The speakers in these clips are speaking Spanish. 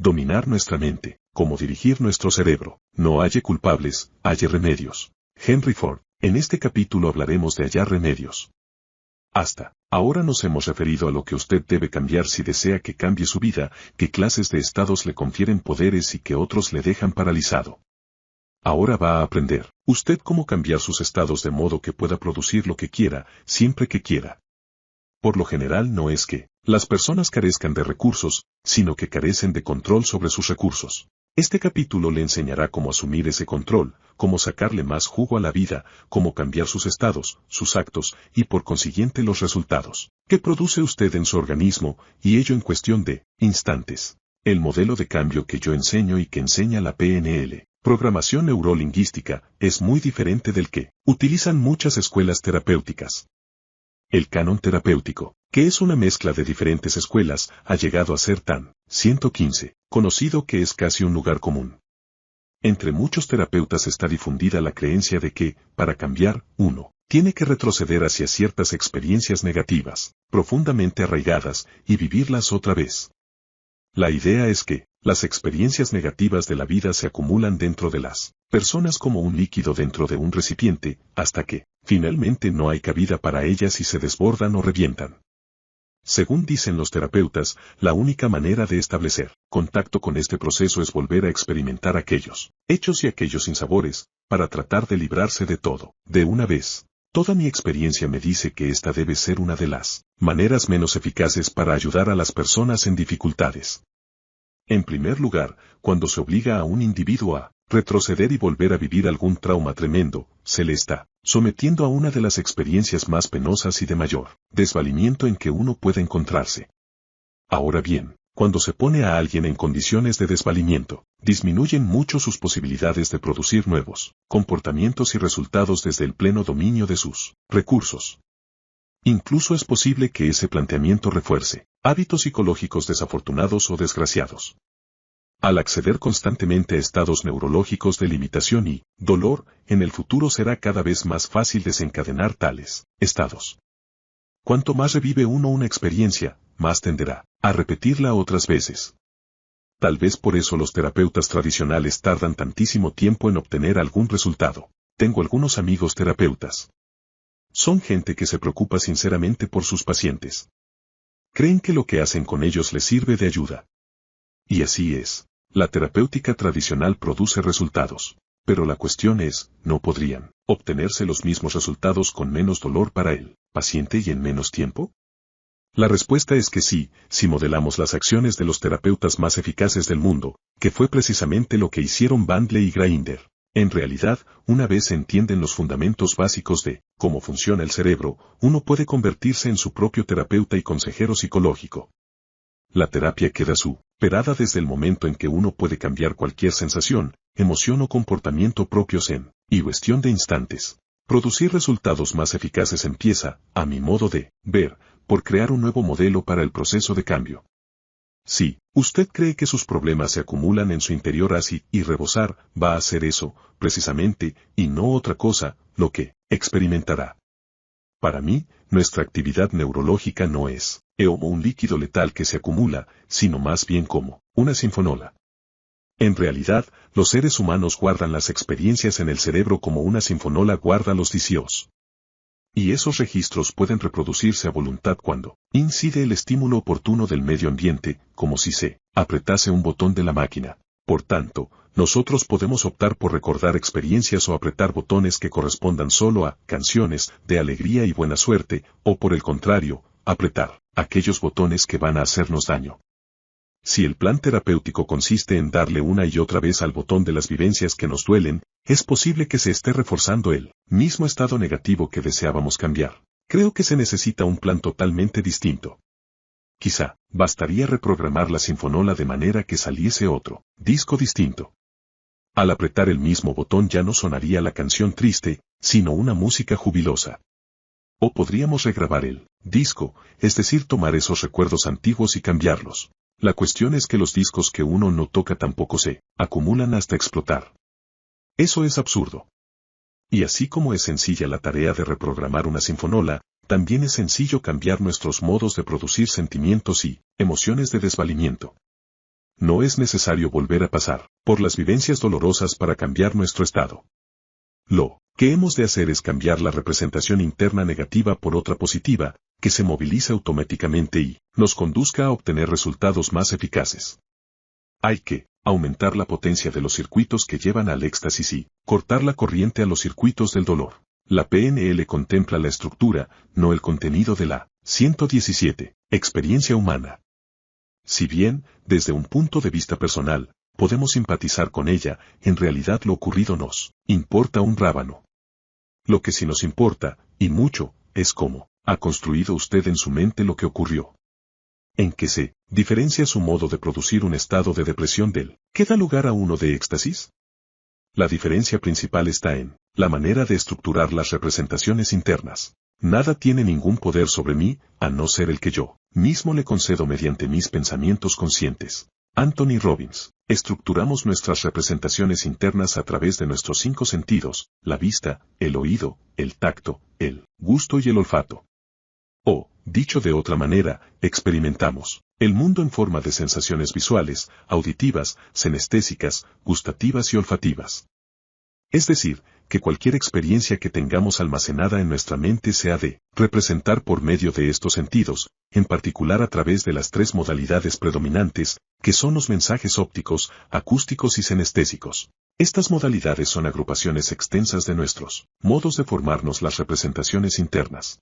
dominar nuestra mente, cómo dirigir nuestro cerebro. No halle culpables, halle remedios. Henry Ford. En este capítulo hablaremos de hallar remedios. Hasta ahora nos hemos referido a lo que usted debe cambiar si desea que cambie su vida, qué clases de estados le confieren poderes y qué otros le dejan paralizado. Ahora va a aprender usted cómo cambiar sus estados de modo que pueda producir lo que quiera, siempre que quiera. Por lo general no es que las personas carezcan de recursos, sino que carecen de control sobre sus recursos. Este capítulo le enseñará cómo asumir ese control, cómo sacarle más jugo a la vida, cómo cambiar sus estados, sus actos y por consiguiente los resultados que produce usted en su organismo, y ello en cuestión de instantes. El modelo de cambio que yo enseño y que enseña la PNL, programación neurolingüística, es muy diferente del que utilizan muchas escuelas terapéuticas. El canon terapéutico, que es una mezcla de diferentes escuelas, ha llegado a ser tan 115, conocido que es casi un lugar común. Entre muchos terapeutas está difundida la creencia de que, para cambiar, uno tiene que retroceder hacia ciertas experiencias negativas, profundamente arraigadas, y vivirlas otra vez. La idea es que las experiencias negativas de la vida se acumulan dentro de las personas como un líquido dentro de un recipiente, hasta que, finalmente no hay cabida para ellas y se desbordan o revientan. Según dicen los terapeutas, la única manera de establecer contacto con este proceso es volver a experimentar aquellos hechos y aquellos sinsabores, para tratar de librarse de todo, de una vez. Toda mi experiencia me dice que esta debe ser una de las maneras menos eficaces para ayudar a las personas en dificultades. En primer lugar, cuando se obliga a un individuo a retroceder y volver a vivir algún trauma tremendo, se le está sometiendo a una de las experiencias más penosas y de mayor desvalimiento en que uno puede encontrarse. Ahora bien, cuando se pone a alguien en condiciones de desvalimiento, disminuyen mucho sus posibilidades de producir nuevos comportamientos y resultados desde el pleno dominio de sus recursos. Incluso es posible que ese planteamiento refuerce hábitos psicológicos desafortunados o desgraciados. Al acceder constantemente a estados neurológicos de limitación y dolor, en el futuro será cada vez más fácil desencadenar tales estados. Cuanto más revive uno una experiencia, más tenderá a repetirla otras veces. Tal vez por eso los terapeutas tradicionales tardan tantísimo tiempo en obtener algún resultado. Tengo algunos amigos terapeutas. Son gente que se preocupa sinceramente por sus pacientes. Creen que lo que hacen con ellos les sirve de ayuda. Y así es. La terapéutica tradicional produce resultados. Pero la cuestión es, ¿no podrían obtenerse los mismos resultados con menos dolor para el paciente y en menos tiempo? La respuesta es que sí, si modelamos las acciones de los terapeutas más eficaces del mundo, que fue precisamente lo que hicieron Bandle y Grinder. En realidad, una vez se entienden los fundamentos básicos de cómo funciona el cerebro, uno puede convertirse en su propio terapeuta y consejero psicológico. La terapia queda superada desde el momento en que uno puede cambiar cualquier sensación, emoción o comportamiento propios en cuestión de instantes. Producir resultados más eficaces empieza, a mi modo de ver, por crear un nuevo modelo para el proceso de cambio. Si usted cree que sus problemas se acumulan en su interior así y rebosar, va a hacer eso, precisamente, y no otra cosa, lo que experimentará. Para mí, nuestra actividad neurológica no es como un líquido letal que se acumula, sino más bien como una sinfonola. En realidad, los seres humanos guardan las experiencias en el cerebro como una sinfonola guarda los deseos. Y esos registros pueden reproducirse a voluntad cuando incide el estímulo oportuno del medio ambiente, como si se apretase un botón de la máquina. Por tanto, nosotros podemos optar por recordar experiencias o apretar botones que correspondan solo a canciones de alegría y buena suerte, o por el contrario, apretar aquellos botones que van a hacernos daño. Si el plan terapéutico consiste en darle una y otra vez al botón de las vivencias que nos duelen, es posible que se esté reforzando el mismo estado negativo que deseábamos cambiar. Creo que se necesita un plan totalmente distinto. Quizá, bastaría reprogramar la sinfonola de manera que saliese otro disco distinto. Al apretar el mismo botón ya no sonaría la canción triste, sino una música jubilosa. O podríamos regrabar el disco, es decir, tomar esos recuerdos antiguos y cambiarlos. La cuestión es que los discos que uno no toca tampoco se acumulan hasta explotar. Eso es absurdo. Y así como es sencilla la tarea de reprogramar una sinfonola, también es sencillo cambiar nuestros modos de producir sentimientos y emociones de desvalimiento. no es necesario volver a pasar por las vivencias dolorosas para cambiar nuestro estado. Lo que hemos de hacer es cambiar la representación interna negativa por otra positiva, que se moviliza automáticamente y nos conduzca a obtener resultados más eficaces. Hay que aumentar la potencia de los circuitos que llevan al éxtasis y cortar la corriente a los circuitos del dolor. La PNL contempla la estructura, no el contenido de la 117, experiencia humana. Si bien, desde un punto de vista personal, podemos simpatizar con ella, en realidad lo ocurrido nos importa un rábano. Lo que sí nos importa, y mucho, es cómo ha construido usted en su mente lo que ocurrió. ¿En qué se diferencia su modo de producir un estado de depresión del que da lugar a uno de éxtasis? La diferencia principal está en la manera de estructurar las representaciones internas. Nada tiene ningún poder sobre mí, a no ser el que yo mismo le concedo mediante mis pensamientos conscientes. Anthony Robbins. Estructuramos nuestras representaciones internas a través de nuestros 5 sentidos, la vista, el oído, el tacto, el gusto y el olfato. O, dicho de otra manera, experimentamos el mundo en forma de sensaciones visuales, auditivas, sinestésicas, gustativas y olfativas. Es decir, que cualquier experiencia que tengamos almacenada en nuestra mente se ha de representar por medio de estos sentidos, en particular a través de las 3 modalidades predominantes, que son los mensajes ópticos, acústicos y sinestésicos. Estas modalidades son agrupaciones extensas de nuestros modos de formarnos las representaciones internas.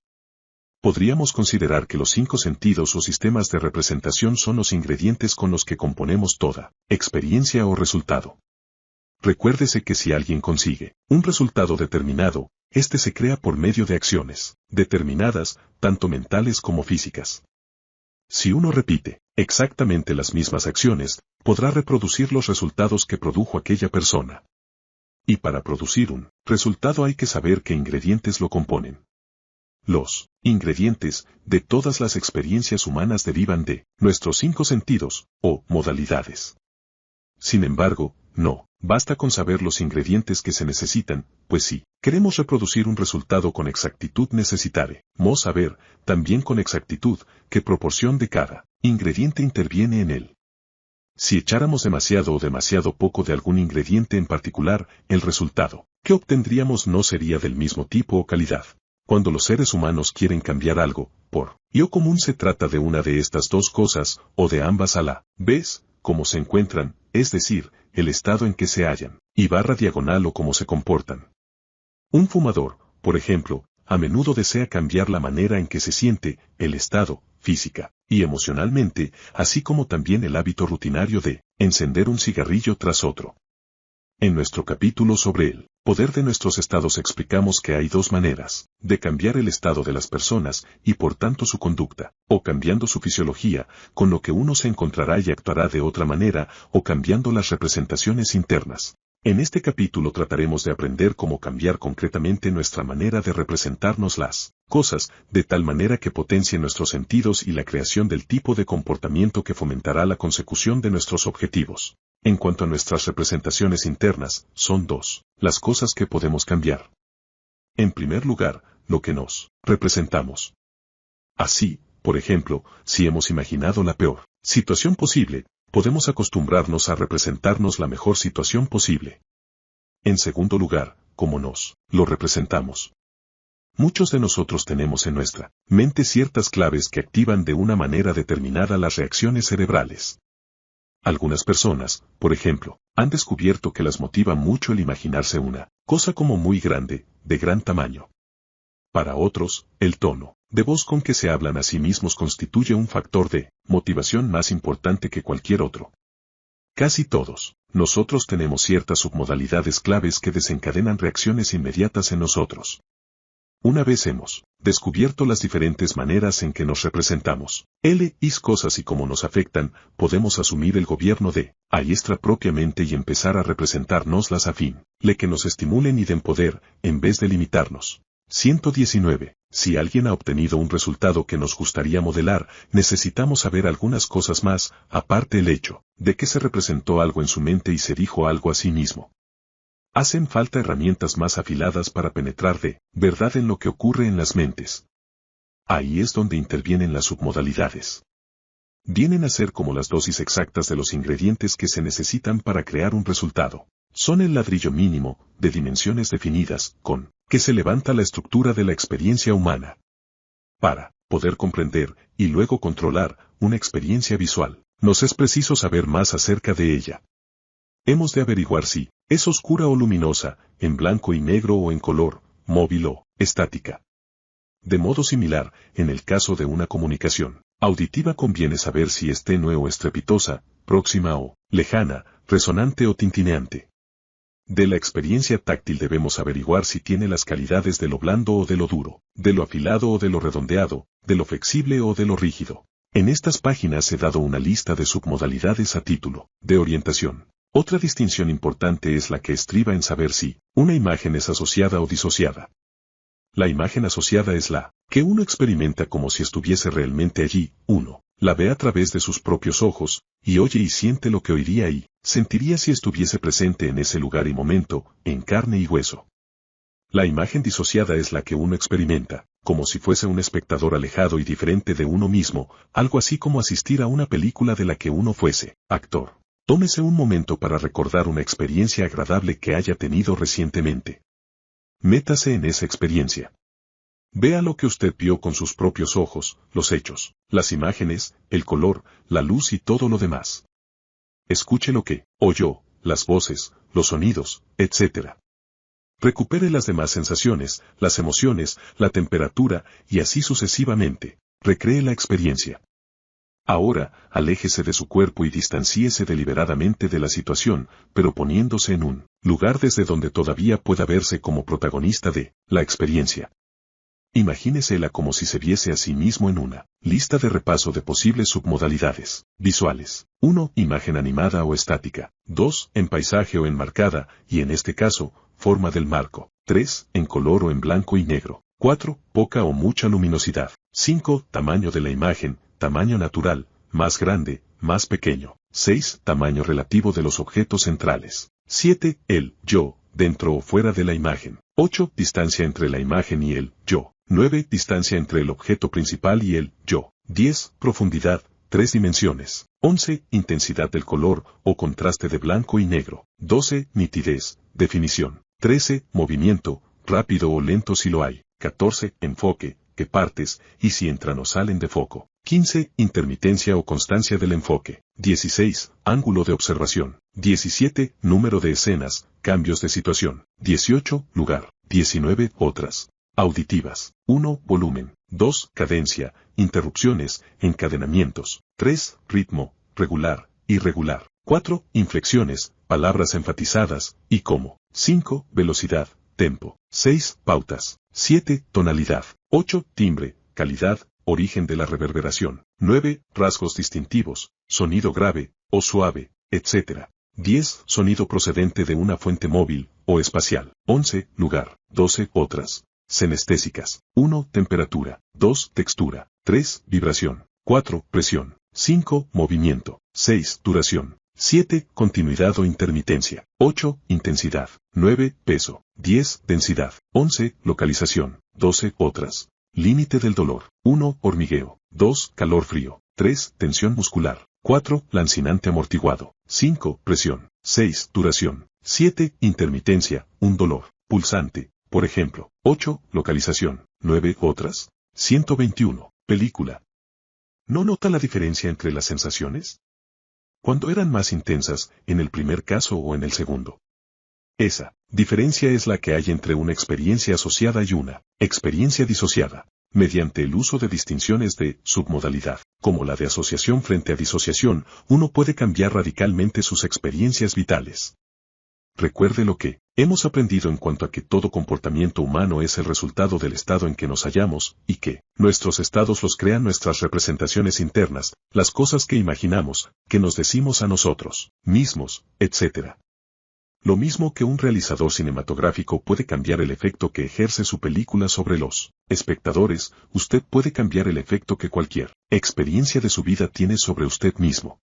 Podríamos considerar que los 5 sentidos o sistemas de representación son los ingredientes con los que componemos toda experiencia o resultado. Recuérdese que si alguien consigue un resultado determinado, este se crea por medio de acciones determinadas, tanto mentales como físicas. Si uno repite exactamente las mismas acciones, podrá reproducir los resultados que produjo aquella persona. Y para producir un resultado hay que saber qué ingredientes lo componen. Los ingredientes de todas las experiencias humanas derivan de nuestros 5 sentidos, o modalidades. Sin embargo, no basta con saber los ingredientes que se necesitan, pues si queremos reproducir un resultado con exactitud necesitaremos saber, también con exactitud, qué proporción de cada ingrediente interviene en él. Si echáramos demasiado o demasiado poco de algún ingrediente en particular, el resultado que obtendríamos no sería del mismo tipo o calidad. Cuando los seres humanos quieren cambiar algo, por yo común se trata de una de estas 2 cosas, o de ambas a la vez, como se encuentran, es decir, el estado en que se hallan, y /diagonal o cómo se comportan. Un fumador, por ejemplo, a menudo desea cambiar la manera en que se siente, el estado, física y emocionalmente, así como también el hábito rutinario de encender un cigarrillo tras otro. En nuestro capítulo sobre el poder de nuestros estados explicamos que hay 2 maneras de cambiar el estado de las personas y por tanto su conducta, o cambiando su fisiología, con lo que uno se encontrará y actuará de otra manera, o cambiando las representaciones internas. En este capítulo trataremos de aprender cómo cambiar concretamente nuestra manera de representarnos las cosas, de tal manera que potencie nuestros sentidos y la creación del tipo de comportamiento que fomentará la consecución de nuestros objetivos. En cuanto a nuestras representaciones internas, son 2 las cosas que podemos cambiar. En primer lugar, lo que nos representamos. Así, por ejemplo, si hemos imaginado la peor situación posible, podemos acostumbrarnos a representarnos la mejor situación posible. En segundo lugar, cómo nos lo representamos. Muchos de nosotros tenemos en nuestra mente ciertas claves que activan de una manera determinada las reacciones cerebrales. Algunas personas, por ejemplo, han descubierto que las motiva mucho el imaginarse una cosa como muy grande, de gran tamaño. Para otros, el tono de voz con que se hablan a sí mismos constituye un factor de motivación más importante que cualquier otro. Casi todos nosotros tenemos ciertas submodalidades claves que desencadenan reacciones inmediatas en nosotros. Una vez hemos descubierto las diferentes maneras en que nos representamos, las cosas y cómo nos afectan, podemos asumir el gobierno de nuestra propia mente y empezar a representarnoslas a fin de que nos estimulen y den poder, en vez de limitarnos. 119. Si alguien ha obtenido un resultado que nos gustaría modelar, necesitamos saber algunas cosas más, aparte el hecho de que se representó algo en su mente y se dijo algo a sí mismo. Hacen falta herramientas más afiladas para penetrar de verdad en lo que ocurre en las mentes. Ahí es donde intervienen las submodalidades. Vienen a ser como las dosis exactas de los ingredientes que se necesitan para crear un resultado. Son el ladrillo mínimo, de dimensiones definidas, con que se levanta la estructura de la experiencia humana. Para poder comprender, y luego controlar, una experiencia visual, nos es preciso saber más acerca de ella. Hemos de averiguar si es oscura o luminosa, en blanco y negro o en color, móvil o estática. De modo similar, en el caso de una comunicación auditiva conviene saber si es tenue o estrepitosa, próxima o lejana, resonante o tintineante. De la experiencia táctil debemos averiguar si tiene las calidades de lo blando o de lo duro, de lo afilado o de lo redondeado, de lo flexible o de lo rígido. En estas páginas he dado una lista de submodalidades a título de orientación. Otra distinción importante es la que estriba en saber si una imagen es asociada o disociada. La imagen asociada es la que uno experimenta como si estuviese realmente allí. Uno la ve a través de sus propios ojos, y oye y siente lo que oiría y sentiría si estuviese presente en ese lugar y momento, en carne y hueso. La imagen disociada es la que uno experimenta, como si fuese un espectador alejado y diferente de uno mismo, algo así como asistir a una película de la que uno fuese actor. Tómese un momento para recordar una experiencia agradable que haya tenido recientemente. Métase en esa experiencia. Vea lo que usted vio con sus propios ojos, los hechos, las imágenes, el color, la luz y todo lo demás. Escuche lo que oyó, las voces, los sonidos, etc. Recupere las demás sensaciones, las emociones, la temperatura, y así sucesivamente. Recree la experiencia. Ahora, aléjese de su cuerpo y distancíese deliberadamente de la situación, pero poniéndose en un lugar desde donde todavía pueda verse como protagonista de la experiencia. Imagínesela como si se viese a sí mismo en una lista de repaso de posibles submodalidades visuales. 1. Imagen animada o estática. 2. En paisaje o enmarcada, y en este caso, forma del marco. 3. En color o en blanco y negro. 4. Poca o mucha luminosidad. 5. Tamaño de la imagen, tamaño natural, más grande, más pequeño. 6. Tamaño relativo de los objetos centrales. 7. El yo, dentro o fuera de la imagen. 8. Distancia entre la imagen y el yo. 9. Distancia entre el objeto principal y el yo. 10. Profundidad, 3 dimensiones. 11. Intensidad del color o contraste de blanco y negro. 12. Nitidez, definición. 13. Movimiento, rápido o lento si lo hay. 14. Enfoque, qué partes, y si entran o salen de foco. 15. Intermitencia o constancia del enfoque. 16. Ángulo de observación. 17. Número de escenas, cambios de situación. 18. Lugar. 19. Otras. Auditivas. 1. Volumen. 2. Cadencia, interrupciones, encadenamientos. 3. Ritmo, regular, irregular. 4. Inflexiones, palabras enfatizadas, y cómo. 5. Velocidad, tempo. 6. Pautas. 7. Tonalidad. 8. Timbre, calidad, origen de la reverberación. 9. Rasgos distintivos, sonido grave, o suave, etc. 10. Sonido procedente de una fuente móvil, o espacial. 11. Lugar. 12. Otras. Senestésicas. 1. Temperatura. 2. Textura. 3. Vibración. 4. Presión. 5. Movimiento. 6. Duración. 7. Continuidad o intermitencia. 8. Intensidad. 9. Peso. 10. Densidad. 11. Localización. 12. Otras. Límite del dolor. 1. Hormigueo. 2. Calor frío. 3. Tensión muscular. 4. Lancinante amortiguado. 5. Presión. 6. Duración. 7. Intermitencia, un dolor pulsante, por ejemplo. 8. Localización. 9. Otras. 121. Película. ¿No nota la diferencia entre las sensaciones? ¿Cuándo eran más intensas, en el primer caso o en el segundo? Esa diferencia es la que hay entre una experiencia asociada y una experiencia disociada, mediante el uso de distinciones de submodalidad, como la de asociación frente a disociación, uno puede cambiar radicalmente sus experiencias vitales. Recuerde lo que hemos aprendido en cuanto a que todo comportamiento humano es el resultado del estado en que nos hallamos, y que nuestros estados los crean nuestras representaciones internas, las cosas que imaginamos, que nos decimos a nosotros mismos, etc. Lo mismo que un realizador cinematográfico puede cambiar el efecto que ejerce su película sobre los espectadores, usted puede cambiar el efecto que cualquier experiencia de su vida tiene sobre usted mismo.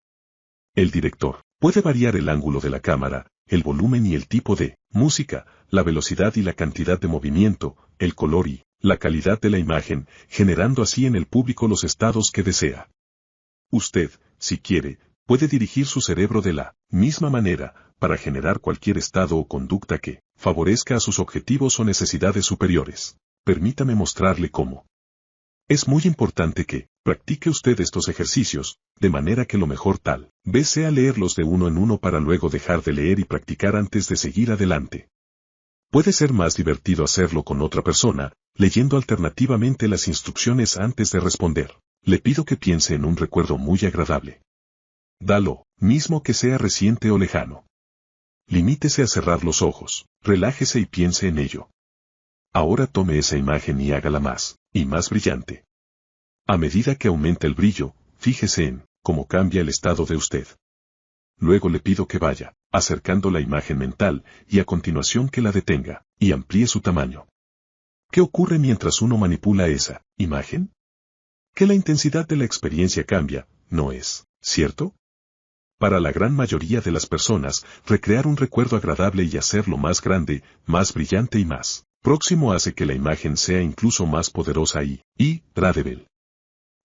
El director puede variar el ángulo de la cámara, el volumen y el tipo de música, la velocidad y la cantidad de movimiento, el color y la calidad de la imagen, generando así en el público los estados que desea. Usted, si quiere, puede dirigir su cerebro de la misma manera, para generar cualquier estado o conducta que favorezca a sus objetivos o necesidades superiores. Permítame mostrarle cómo. Es muy importante que practique usted estos ejercicios, de manera que lo mejor tal vez sea leerlos de uno en uno para luego dejar de leer y practicar antes de seguir adelante. Puede ser más divertido hacerlo con otra persona, leyendo alternativamente las instrucciones antes de responder. Le pido que piense en un recuerdo muy agradable. Da lo mismo que sea reciente o lejano. Limítese a cerrar los ojos, relájese y piense en ello. Ahora tome esa imagen y hágala más y más brillante. A medida que aumenta el brillo, fíjese en cómo cambia el estado de usted. Luego le pido que vaya acercando la imagen mental y a continuación que la detenga y amplíe su tamaño. ¿Qué ocurre mientras uno manipula esa imagen? Que la intensidad de la experiencia cambia, ¿no es cierto? Para la gran mayoría de las personas, recrear un recuerdo agradable y hacerlo más grande, más brillante y más próximo hace que la imagen sea incluso más poderosa y agradable.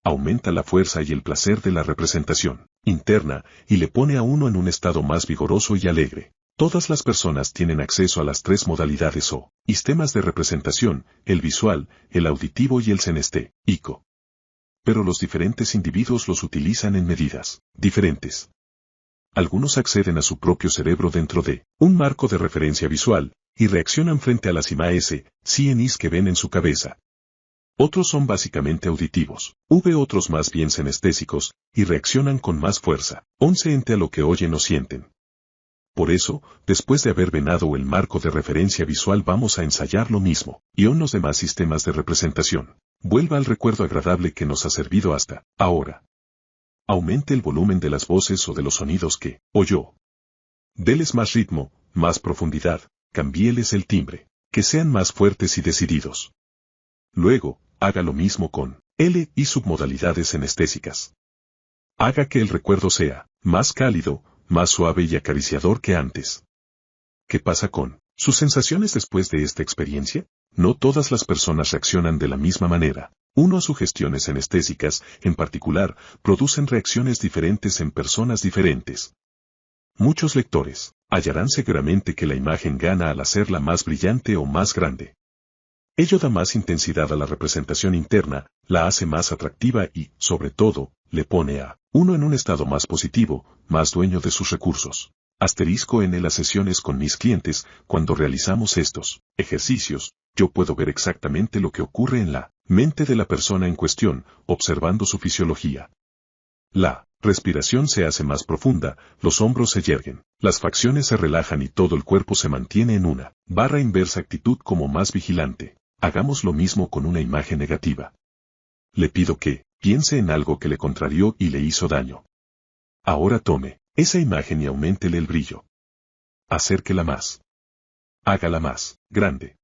Aumenta la fuerza y el placer de la representación interna y le pone a uno en un estado más vigoroso y alegre. Todas las personas tienen acceso a las tres modalidades o sistemas de representación, el visual, el auditivo y el sinestésico. Pero los diferentes individuos los utilizan en medidas diferentes. Algunos acceden a su propio cerebro dentro de un marco de referencia visual y reaccionan frente a las imágenes que ven en su cabeza. Otros son básicamente auditivos, otros más bien sinestésicos, y reaccionan con más fuerza, ante a lo que oyen o sienten. Por eso, después de haber venado el marco de referencia visual vamos a ensayar lo mismo, y en los demás sistemas de representación. Vuelva al recuerdo agradable que nos ha servido hasta ahora. Aumente el volumen de las voces o de los sonidos que oyó. Deles más ritmo, más profundidad, cambíeles el timbre, que sean más fuertes y decididos. Luego, haga lo mismo con L y submodalidades sinestésicas. Haga que el recuerdo sea más cálido, más suave y acariciador que antes. ¿Qué pasa con sus sensaciones después de esta experiencia? No todas las personas reaccionan de la misma manera. A sugestiones sinestésicas, en particular, producen reacciones diferentes en personas diferentes. Muchos lectores hallarán seguramente que la imagen gana al hacerla más brillante o más grande. Ello da más intensidad a la representación interna, la hace más atractiva y, sobre todo, le pone a uno en un estado más positivo, más dueño de sus recursos. En las sesiones con mis clientes, cuando realizamos estos ejercicios, yo puedo ver exactamente lo que ocurre en la mente de la persona en cuestión, observando su fisiología. La respiración se hace más profunda, los hombros se yerguen, las facciones se relajan y todo el cuerpo se mantiene en una barra inversa actitud como más vigilante. Hagamos lo mismo con una imagen negativa. Le pido que piense en algo que le contrarió y le hizo daño. Ahora tome esa imagen y auméntele el brillo. Acérquela más. Hágala más grande.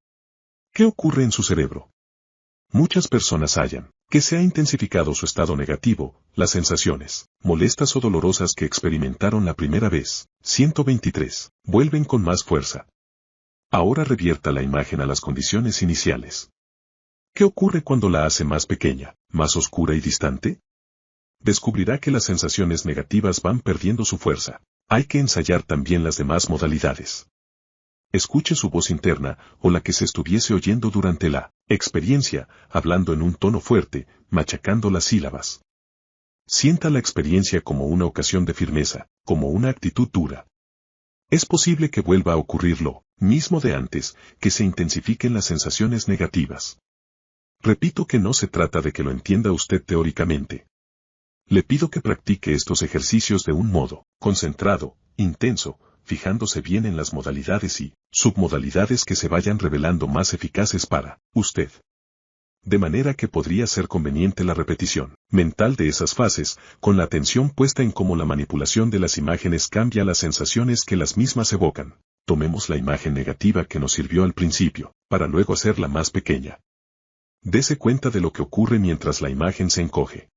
¿Qué ocurre en su cerebro? Muchas personas hallan que se ha intensificado su estado negativo, las sensaciones molestas o dolorosas que experimentaron la primera vez. 123. Vuelven con más fuerza. Ahora revierta la imagen a las condiciones iniciales. ¿Qué ocurre cuando la hace más pequeña, más oscura y distante? Descubrirá que las sensaciones negativas van perdiendo su fuerza. Hay que ensayar también las demás modalidades. Escuche su voz interna o la que se estuviese oyendo durante la experiencia, hablando en un tono fuerte, machacando las sílabas. Sienta la experiencia como una ocasión de firmeza, como una actitud dura. Es posible que vuelva a ocurrir lo mismo de antes, que se intensifiquen las sensaciones negativas. Repito que no se trata de que lo entienda usted teóricamente. Le pido que practique estos ejercicios de un modo concentrado, intenso, fijándose bien en las modalidades y submodalidades que se vayan revelando más eficaces para usted. De manera que podría ser conveniente la repetición mental de esas fases, con la atención puesta en cómo la manipulación de las imágenes cambia las sensaciones que las mismas evocan. Tomemos la imagen negativa que nos sirvió al principio, para luego hacerla más pequeña. Dese cuenta de lo que ocurre mientras la imagen se encoge.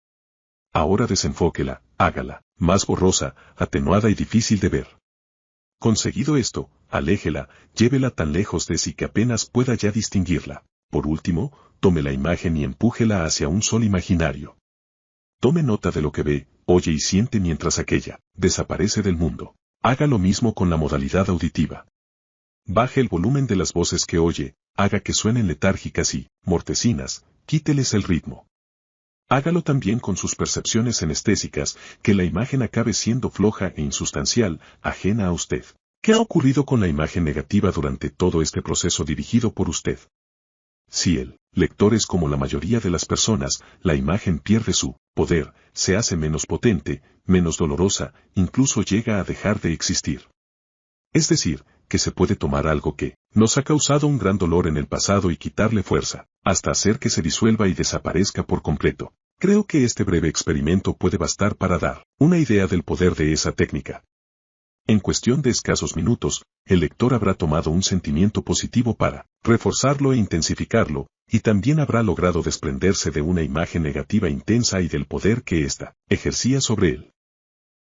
Ahora desenfóquela, hágala más borrosa, atenuada y difícil de ver. Conseguido esto, aléjela, llévela tan lejos de sí que apenas pueda ya distinguirla. Por último, tome la imagen y empújela hacia un sol imaginario. Tome nota de lo que ve, oye y siente mientras aquella desaparece del mundo. Haga lo mismo con la modalidad auditiva. Baje el volumen de las voces que oye, haga que suenen letárgicas y mortecinas, quíteles el ritmo. Hágalo también con sus percepciones anestésicas, que la imagen acabe siendo floja e insustancial, ajena a usted. ¿Qué ha ocurrido con la imagen negativa durante todo este proceso dirigido por usted? Si el lector es como la mayoría de las personas, la imagen pierde su poder, se hace menos potente, menos dolorosa, incluso llega a dejar de existir. Es decir, que se puede tomar algo que nos ha causado un gran dolor en el pasado y quitarle fuerza, hasta hacer que se disuelva y desaparezca por completo. Creo que este breve experimento puede bastar para dar una idea del poder de esa técnica. En cuestión de escasos minutos, el lector habrá tomado un sentimiento positivo para reforzarlo e intensificarlo, y también habrá logrado desprenderse de una imagen negativa intensa y del poder que ésta ejercía sobre él.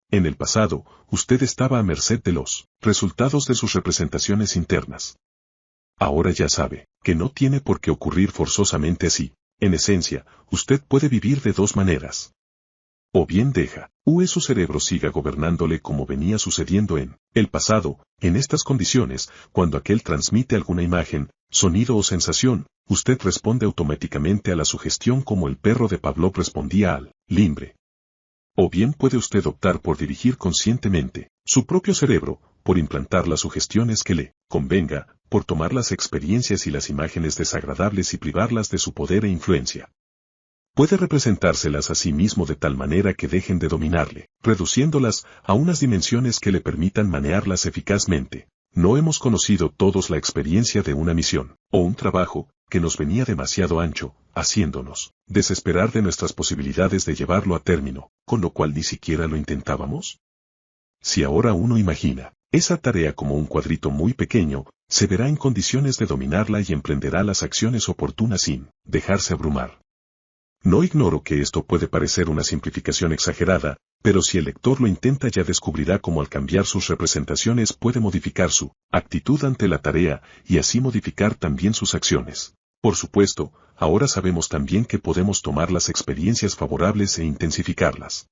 En el pasado, usted estaba a merced de los resultados de sus representaciones internas. Ahora ya sabe que no tiene por qué ocurrir forzosamente así. En esencia, usted puede vivir de dos maneras. O bien deja su cerebro siga gobernándole como venía sucediendo en el pasado. En estas condiciones, cuando aquel transmite alguna imagen, sonido o sensación, usted responde automáticamente a la sugestión como el perro de Pavlov respondía al limbre. O bien puede usted optar por dirigir conscientemente su propio cerebro, por implantar las sugestiones que le convenga, por tomar las experiencias y las imágenes desagradables y privarlas de su poder e influencia. Puede representárselas a sí mismo de tal manera que dejen de dominarle, reduciéndolas a unas dimensiones que le permitan manejarlas eficazmente. No hemos conocido todos la experiencia de una misión, o un trabajo, que nos venía demasiado ancho, haciéndonos desesperar de nuestras posibilidades de llevarlo a término, con lo cual ni siquiera lo intentábamos. Si ahora uno imagina esa tarea como un cuadrito muy pequeño, se verá en condiciones de dominarla y emprenderá las acciones oportunas sin dejarse abrumar. No ignoro que esto puede parecer una simplificación exagerada, pero si el lector lo intenta ya descubrirá cómo al cambiar sus representaciones puede modificar su actitud ante la tarea y así modificar también sus acciones. Por supuesto, ahora sabemos también que podemos tomar las experiencias favorables e intensificarlas.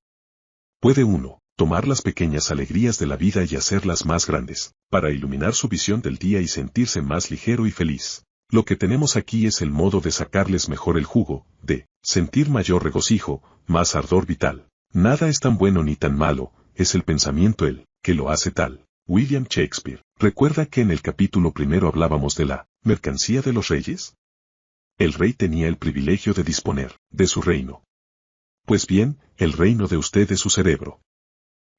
Puede uno tomar las pequeñas alegrías de la vida y hacerlas más grandes, para iluminar su visión del día y sentirse más ligero y feliz. Lo que tenemos aquí es el modo de sacarles mejor el jugo, de sentir mayor regocijo, más ardor vital. Nada es tan bueno ni tan malo, es el pensamiento el que lo hace tal. William Shakespeare. ¿Recuerda que en el capítulo primero hablábamos de la mercancía de los reyes? El rey tenía el privilegio de disponer de su reino. Pues bien, el reino de usted es su cerebro.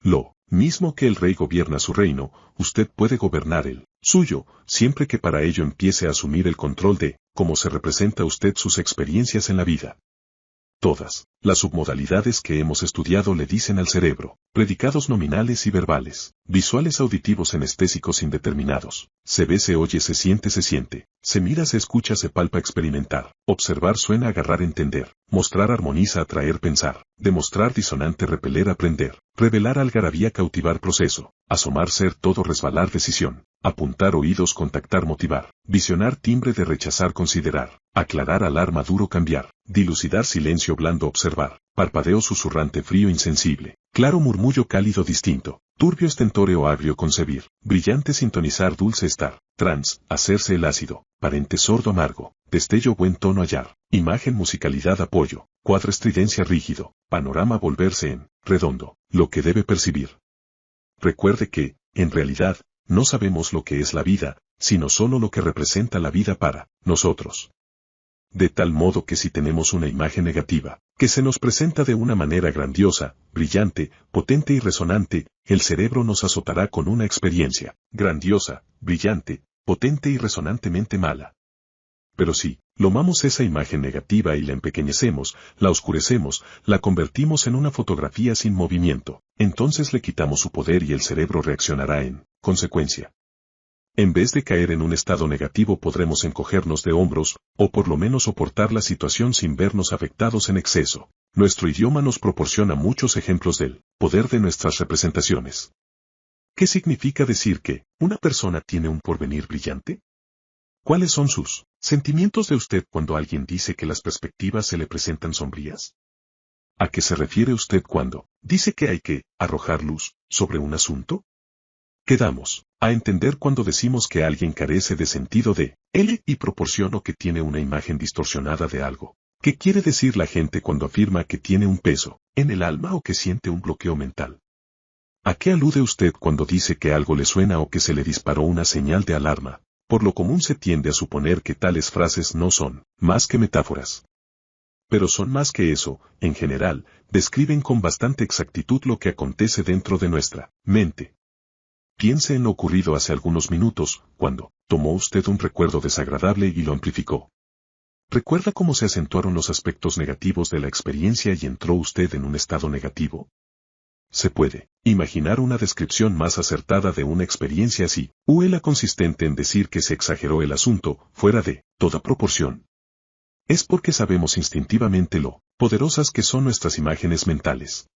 Lo mismo que el rey gobierna su reino, usted puede gobernar el suyo, siempre que para ello empiece a asumir el control de cómo se representa usted sus experiencias en la vida. Todas las submodalidades que hemos estudiado le dicen al cerebro, predicados nominales y verbales, visuales auditivos anestésicos indeterminados, se ve, se oye, se siente, se mira, se escucha, se palpa, experimentar, observar, suena, agarrar, entender, mostrar, armoniza, atraer, pensar, demostrar, disonante, repeler, aprender, revelar, algarabía, cautivar, proceso, asomar, ser, todo, resbalar, decisión, apuntar, oídos, contactar, motivar, visionar, timbre de rechazar, considerar, aclarar, alarma, duro, cambiar, dilucidar, silencio, blando, observar, parpadeo, susurrante, frío, insensible, claro, murmullo, cálido, distinto, turbio, estentóreo, agrio, concebir, brillante, sintonizar, dulce, estar, trans, hacerse el ácido, parente, sordo, amargo, destello, buen tono, hallar, imagen, musicalidad, apoyo, cuadro, estridencia, rígido, panorama, volverse en redondo, lo que debe percibir. Recuerde que, en realidad, no sabemos lo que es la vida, sino solo lo que representa la vida para nosotros. De tal modo que si tenemos una imagen negativa, que se nos presenta de una manera grandiosa, brillante, potente y resonante, el cerebro nos azotará con una experiencia grandiosa, brillante, potente y resonantemente mala. Pero si tomamos esa imagen negativa y la empequeñecemos, la oscurecemos, la convertimos en una fotografía sin movimiento, entonces le quitamos su poder y el cerebro reaccionará en consecuencia. En vez de caer en un estado negativo podremos encogernos de hombros, o por lo menos soportar la situación sin vernos afectados en exceso. Nuestro idioma nos proporciona muchos ejemplos del poder de nuestras representaciones. ¿Qué significa decir que una persona tiene un porvenir brillante? ¿Cuáles son sus sentimientos de usted cuando alguien dice que las perspectivas se le presentan sombrías? ¿A qué se refiere usted cuando dice que hay que arrojar luz sobre un asunto? Quedamos a entender cuando decimos que alguien carece de sentido de L y proporción o que tiene una imagen distorsionada de algo. ¿Qué quiere decir la gente cuando afirma que tiene un peso en el alma o que siente un bloqueo mental? ¿A qué alude usted cuando dice que algo le suena o que se le disparó una señal de alarma? Por lo común se tiende a suponer que tales frases no son más que metáforas. Pero son más que eso, en general, describen con bastante exactitud lo que acontece dentro de nuestra mente. Piense en lo ocurrido hace algunos minutos, cuando tomó usted un recuerdo desagradable y lo amplificó. ¿Recuerda cómo se acentuaron los aspectos negativos de la experiencia y entró usted en un estado negativo? Se puede imaginar una descripción más acertada de una experiencia así, la consistente en decir que se exageró el asunto, fuera de toda proporción. Es porque sabemos instintivamente lo poderosas que son nuestras imágenes mentales.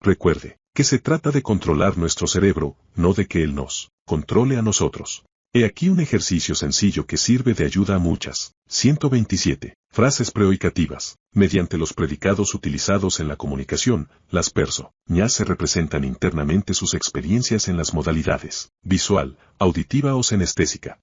Recuerde que se trata de controlar nuestro cerebro, no de que él nos controle a nosotros. He aquí un ejercicio sencillo que sirve de ayuda a muchas. 127. Frases predicativas. Mediante los predicados utilizados en la comunicación, las personas se representan internamente sus experiencias en las modalidades visual, auditiva o senestésica.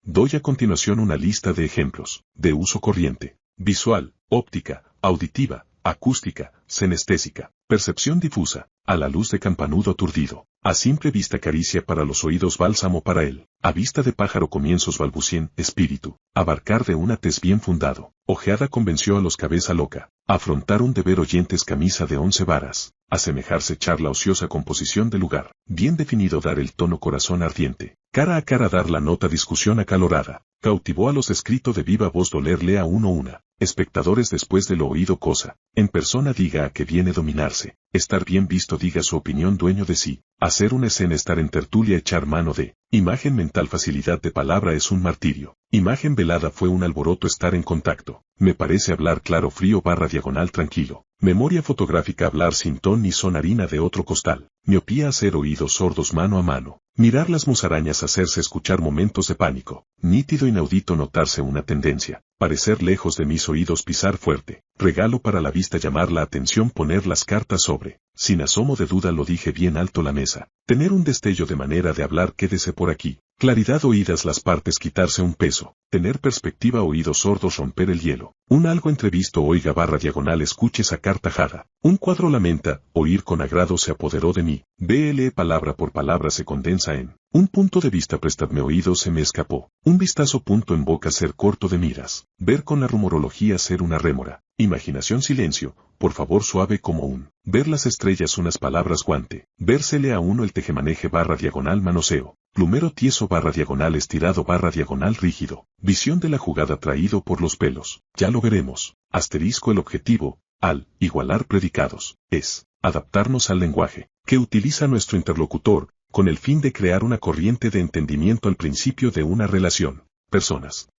Doy a continuación una lista de ejemplos, de uso corriente: visual, óptica, auditiva, acústica, senestésica, percepción difusa, a la luz de campanudo aturdido, a simple vista caricia para los oídos bálsamo para él, a vista de pájaro comienzos balbucien, espíritu, abarcar de una tez bien fundado, ojeada convenció a los cabeza loca, afrontar un deber oyentes camisa de 11 varas, asemejarse charla ociosa composición de lugar, bien definido dar el tono corazón ardiente, cara a cara dar la nota discusión acalorada, cautivó a los escrito de viva voz dolerle a uno una, espectadores después de lo oído cosa, en persona diga a que viene dominarse, estar bien visto diga su opinión dueño de sí, hacer una escena estar en tertulia echar mano de, imagen mental facilidad de palabra es un martirio, imagen velada fue un alboroto estar en contacto, me parece hablar claro frío barra diagonal tranquilo, memoria fotográfica hablar sin ton ni son harina de otro costal, miopía hacer oídos sordos mano a mano, mirar las musarañas hacerse escuchar momentos de pánico, nítido inaudito notarse una tendencia, parecer lejos de mis oídos pisar fuerte, regalo para la vista llamar la atención poner las cartas sobre, sin asomo de duda lo dije bien alto la mesa, tener un destello de manera de hablar quédese por aquí, claridad oídas las partes quitarse un peso, tener perspectiva oídos sordos romper el hielo, un algo entrevisto oiga barra diagonal escuche sacar tajada, un cuadro lamenta, oír con agrado se apoderó de mí, lee palabra por palabra se condensa en, un punto de vista prestadme oído se me escapó, un vistazo punto en boca ser corto de miras, ver con la rumorología ser una rémora, imaginación silencio, por favor suave como un, ver las estrellas unas palabras guante, vérsele a uno el tejemaneje barra diagonal manoseo, plumero tieso barra diagonal estirado barra diagonal rígido, visión de la jugada traído por los pelos, ya lo veremos, asterisco el objetivo, al igualar predicados, es, adaptarnos al lenguaje, que utiliza nuestro interlocutor, con el fin de crear una corriente de entendimiento al principio de una relación, personas.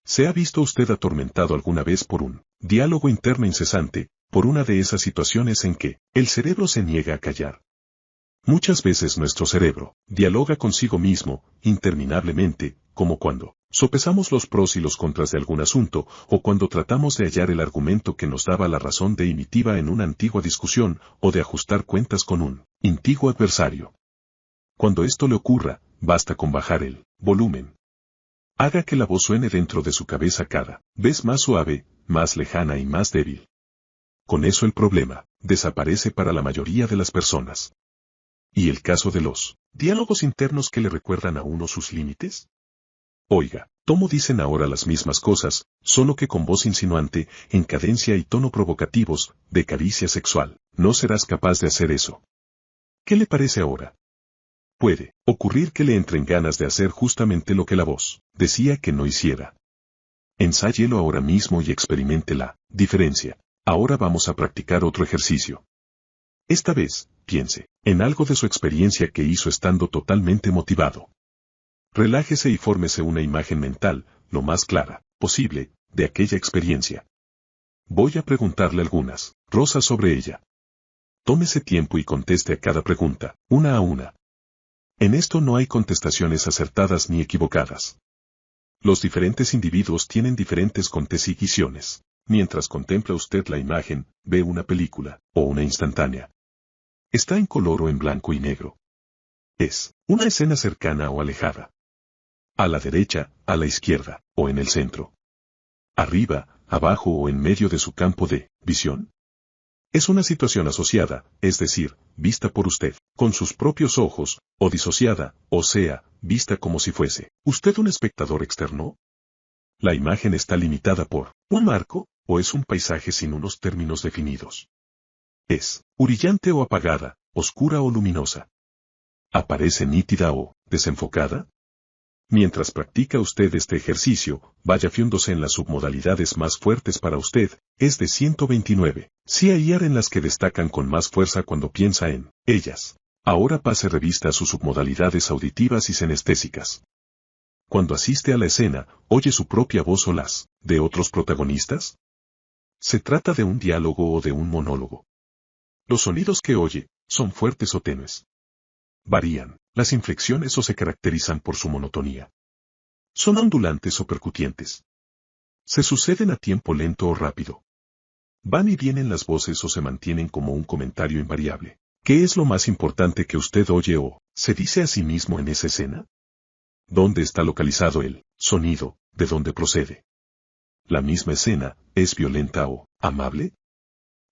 ¿Se ha visto usted atormentado alguna vez por un diálogo interno incesante, por una de esas situaciones en que el cerebro se niega a callar? Muchas veces nuestro cerebro dialoga consigo mismo, interminablemente, como cuando sopesamos los pros y los contras de algún asunto, o cuando tratamos de hallar el argumento que nos daba la razón definitiva en una antigua discusión, o de ajustar cuentas con un antiguo adversario. Cuando esto le ocurra, basta con bajar el volumen. Haga que la voz suene dentro de su cabeza cada vez más suave, más lejana y más débil. Con eso el problema desaparece para la mayoría de las personas. ¿Y el caso de los diálogos internos que le recuerdan a uno sus límites? Oiga, ¿cómo dicen ahora las mismas cosas, solo que con voz insinuante, en cadencia y tono provocativos, de caricia sexual? No serás capaz de hacer eso. ¿Qué le parece ahora? Puede ocurrir que le entren ganas de hacer justamente lo que la voz decía que no hiciera. Ensáyelo ahora mismo y experimente la diferencia. Ahora vamos a practicar otro ejercicio. Esta vez, piense en algo de su experiencia que hizo estando totalmente motivado. Relájese y fórmese una imagen mental, lo más clara posible, de aquella experiencia. Voy a preguntarle algunas cosas sobre ella. Tómese tiempo y conteste a cada pregunta, una a una. En esto no hay contestaciones acertadas ni equivocadas. Los diferentes individuos tienen diferentes contestaciones. Mientras contempla usted la imagen, ve una película, o una instantánea. Está en color o en blanco y negro. Es una escena cercana o alejada. A la derecha, a la izquierda, o en el centro. Arriba, abajo o en medio de su campo de visión. Es una situación asociada, es decir, vista por usted, con sus propios ojos, o disociada, o sea, vista como si fuese usted un espectador externo. La imagen está limitada por un marco, o es un paisaje sin unos términos definidos. Es brillante o apagada, oscura o luminosa. Aparece nítida o desenfocada. Mientras practica usted este ejercicio, vaya fijándose en las submodalidades más fuertes para usted, es de 129. Sí hay en las que destacan con más fuerza cuando piensa en ellas. Ahora pase revista a sus submodalidades auditivas y senestésicas. Cuando asiste a la escena, ¿oye su propia voz o las de otros protagonistas? ¿Se trata de un diálogo o de un monólogo? Los sonidos que oye, ¿son fuertes o tenues? Varían las inflexiones o se caracterizan por su monotonía. ¿Son ondulantes o percutientes? ¿Se suceden a tiempo lento o rápido? ¿Van y vienen las voces o se mantienen como un comentario invariable? ¿Qué es lo más importante que usted oye o se dice a sí mismo en esa escena? ¿Dónde está localizado el sonido? ¿De dónde procede? ¿La misma escena es violenta o amable?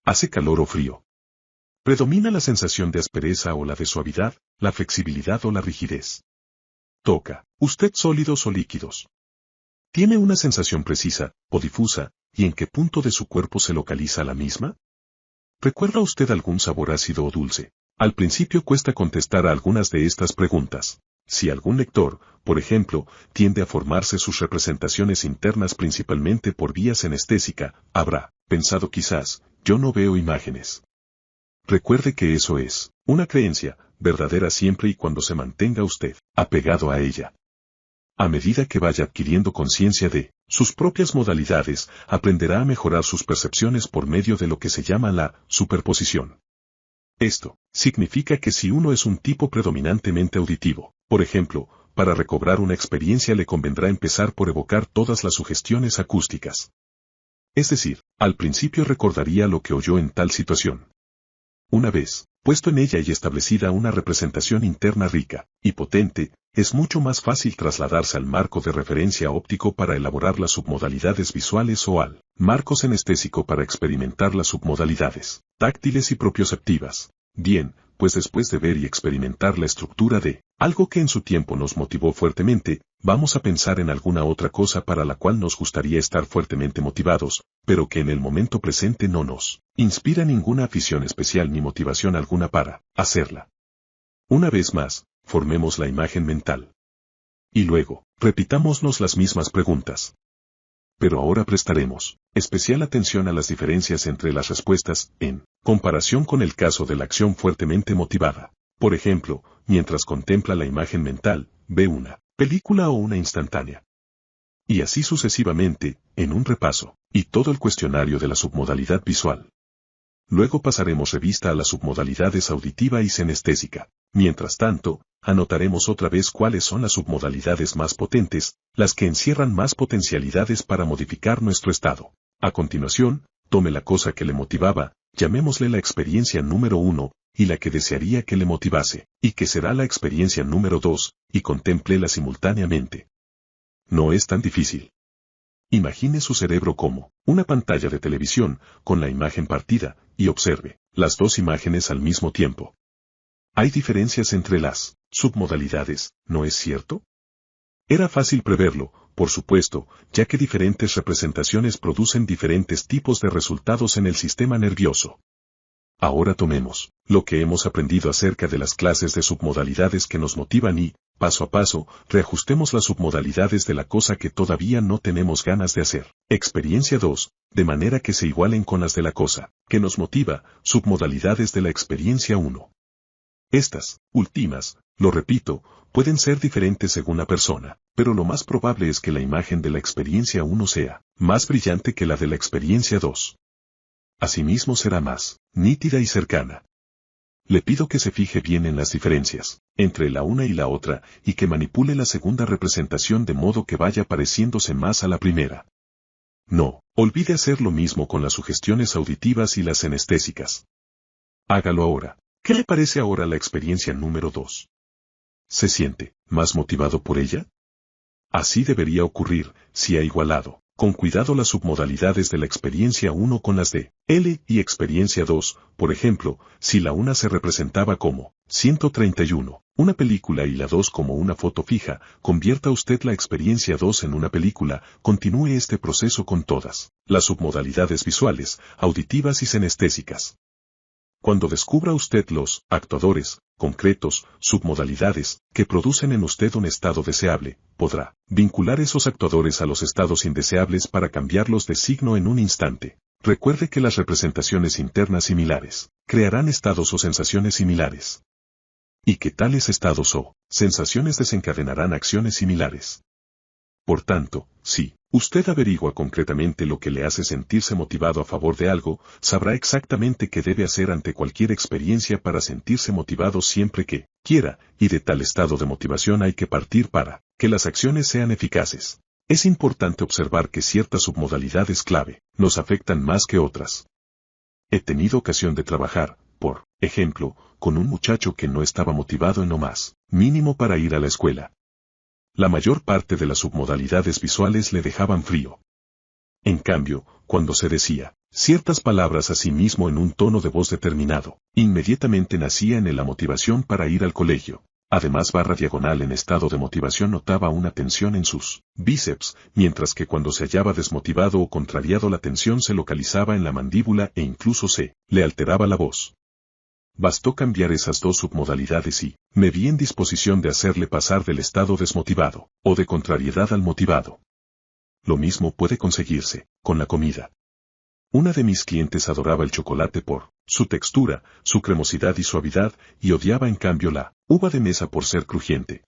¿Hace calor o frío? ¿Predomina la sensación de aspereza o la de suavidad, la flexibilidad o la rigidez? ¿Toca usted sólidos o líquidos? ¿Tiene una sensación precisa o difusa, y en qué punto de su cuerpo se localiza la misma? ¿Recuerda usted algún sabor ácido o dulce? Al principio cuesta contestar a algunas de estas preguntas. Si algún lector, por ejemplo, tiende a formarse sus representaciones internas principalmente por vía senestésica, habrá pensado quizás, yo no veo imágenes. Recuerde que eso es una creencia, verdadera siempre y cuando se mantenga usted apegado a ella. A medida que vaya adquiriendo conciencia de sus propias modalidades, aprenderá a mejorar sus percepciones por medio de lo que se llama la superposición. Esto significa que si uno es un tipo predominantemente auditivo, por ejemplo, para recobrar una experiencia le convendrá empezar por evocar todas las sugestiones acústicas. Es decir, al principio recordaría lo que oyó en tal situación. Una vez puesto en ella y establecida una representación interna rica y potente, es mucho más fácil trasladarse al marco de referencia óptico para elaborar las submodalidades visuales o al marco senestésico para experimentar las submodalidades táctiles y propioceptivas. Bien, pues después de ver y experimentar la estructura de algo que en su tiempo nos motivó fuertemente, vamos a pensar en alguna otra cosa para la cual nos gustaría estar fuertemente motivados, pero que en el momento presente no nos inspira ninguna afición especial ni motivación alguna para hacerla. Una vez más, formemos la imagen mental. Y luego, repitámonos las mismas preguntas. Pero ahora prestaremos especial atención a las diferencias entre las respuestas, en comparación con el caso de la acción fuertemente motivada. Por ejemplo, mientras contempla la imagen mental, ve una película o una instantánea. Y así sucesivamente, en un repaso, y todo el cuestionario de la submodalidad visual. Luego pasaremos revista a las submodalidades auditiva y senestésica. Mientras tanto, anotaremos otra vez cuáles son las submodalidades más potentes, las que encierran más potencialidades para modificar nuestro estado. A continuación, tome la cosa que le motivaba, llamémosle la experiencia número 1, y la que desearía que le motivase, y que será la experiencia número 2, y contémplela simultáneamente. No es tan difícil. Imagine su cerebro como una pantalla de televisión, con la imagen partida, y observe las dos imágenes al mismo tiempo. Hay diferencias entre las submodalidades, ¿no es cierto? Era fácil preverlo, por supuesto, ya que diferentes representaciones producen diferentes tipos de resultados en el sistema nervioso. Ahora tomemos lo que hemos aprendido acerca de las clases de submodalidades que nos motivan y, paso a paso, reajustemos las submodalidades de la cosa que todavía no tenemos ganas de hacer. Experiencia 2, de manera que se igualen con las de la cosa que nos motiva, submodalidades de la experiencia 1. Estas últimas, lo repito, pueden ser diferentes según la persona, pero lo más probable es que la imagen de la experiencia 1 sea más brillante que la de la experiencia 2. Asimismo será más nítida y cercana. Le pido que se fije bien en las diferencias entre la una y la otra, y que manipule la segunda representación de modo que vaya pareciéndose más a la primera. No, olvide hacer lo mismo con las sugestiones auditivas y las senestésicas. Hágalo ahora. ¿Qué le parece ahora la experiencia número 2? ¿Se siente más motivado por ella? Así debería ocurrir, si ha igualado, con cuidado las submodalidades de la experiencia 1 con las de L y experiencia 2, por ejemplo, si la una se representaba como 131, una película y la 2 como una foto fija, convierta usted la experiencia 2 en una película, continúe este proceso con todas las submodalidades visuales, auditivas y senestésicas. Cuando descubra usted los actuadores concretos, submodalidades, que producen en usted un estado deseable, podrá vincular esos actuadores a los estados indeseables para cambiarlos de signo en un instante. Recuerde que las representaciones internas similares crearán estados o sensaciones similares. Y que tales estados o sensaciones desencadenarán acciones similares. Por tanto, si usted averigua concretamente lo que le hace sentirse motivado a favor de algo, sabrá exactamente qué debe hacer ante cualquier experiencia para sentirse motivado siempre que quiera, y de tal estado de motivación hay que partir para que las acciones sean eficaces. Es importante observar que ciertas submodalidades clave nos afectan más que otras. He tenido ocasión de trabajar, por ejemplo, con un muchacho que no estaba motivado en lo más mínimo para ir a la escuela. La mayor parte de las submodalidades visuales le dejaban frío. En cambio, cuando se decía ciertas palabras a sí mismo en un tono de voz determinado, inmediatamente nacía en él la motivación para ir al colegio. Además, /diagonal en estado de motivación notaba una tensión en sus bíceps, mientras que cuando se hallaba desmotivado o contrariado la tensión se localizaba en la mandíbula e incluso se le alteraba la voz. Bastó cambiar esas dos submodalidades y me vi en disposición de hacerle pasar del estado desmotivado o de contrariedad al motivado. Lo mismo puede conseguirse con la comida. Una de mis clientes adoraba el chocolate por su textura, su cremosidad y suavidad, y odiaba en cambio la uva de mesa por ser crujiente.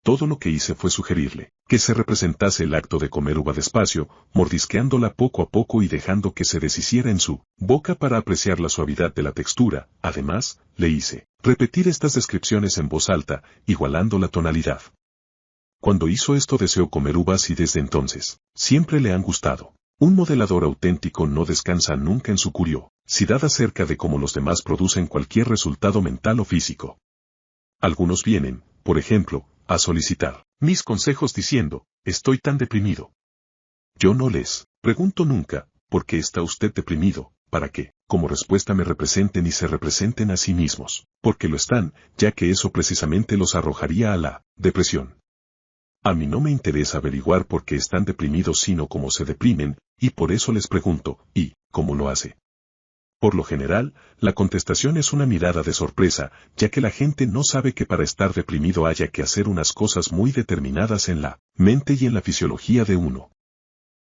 Todo lo que hice fue sugerirle que se representase el acto de comer uva despacio, mordisqueándola poco a poco y dejando que se deshiciera en su boca para apreciar la suavidad de la textura. Además, le hice repetir estas descripciones en voz alta, igualando la tonalidad. Cuando hizo esto deseó comer uvas y desde entonces siempre le han gustado. Un modelador auténtico no descansa nunca en su curiosidad acerca de cómo los demás producen cualquier resultado mental o físico. Algunos vienen, por ejemplo, a solicitar mis consejos diciendo, estoy tan deprimido. Yo no les pregunto nunca, ¿por qué está usted deprimido? Para que, como respuesta me representen y se representen a sí mismos, porque lo están, ya que eso precisamente los arrojaría a la depresión. A mí no me interesa averiguar por qué están deprimidos sino cómo se deprimen, y por eso les pregunto, ¿y cómo lo hace? Por lo general, la contestación es una mirada de sorpresa, ya que la gente no sabe que para estar deprimido haya que hacer unas cosas muy determinadas en la mente y en la fisiología de uno.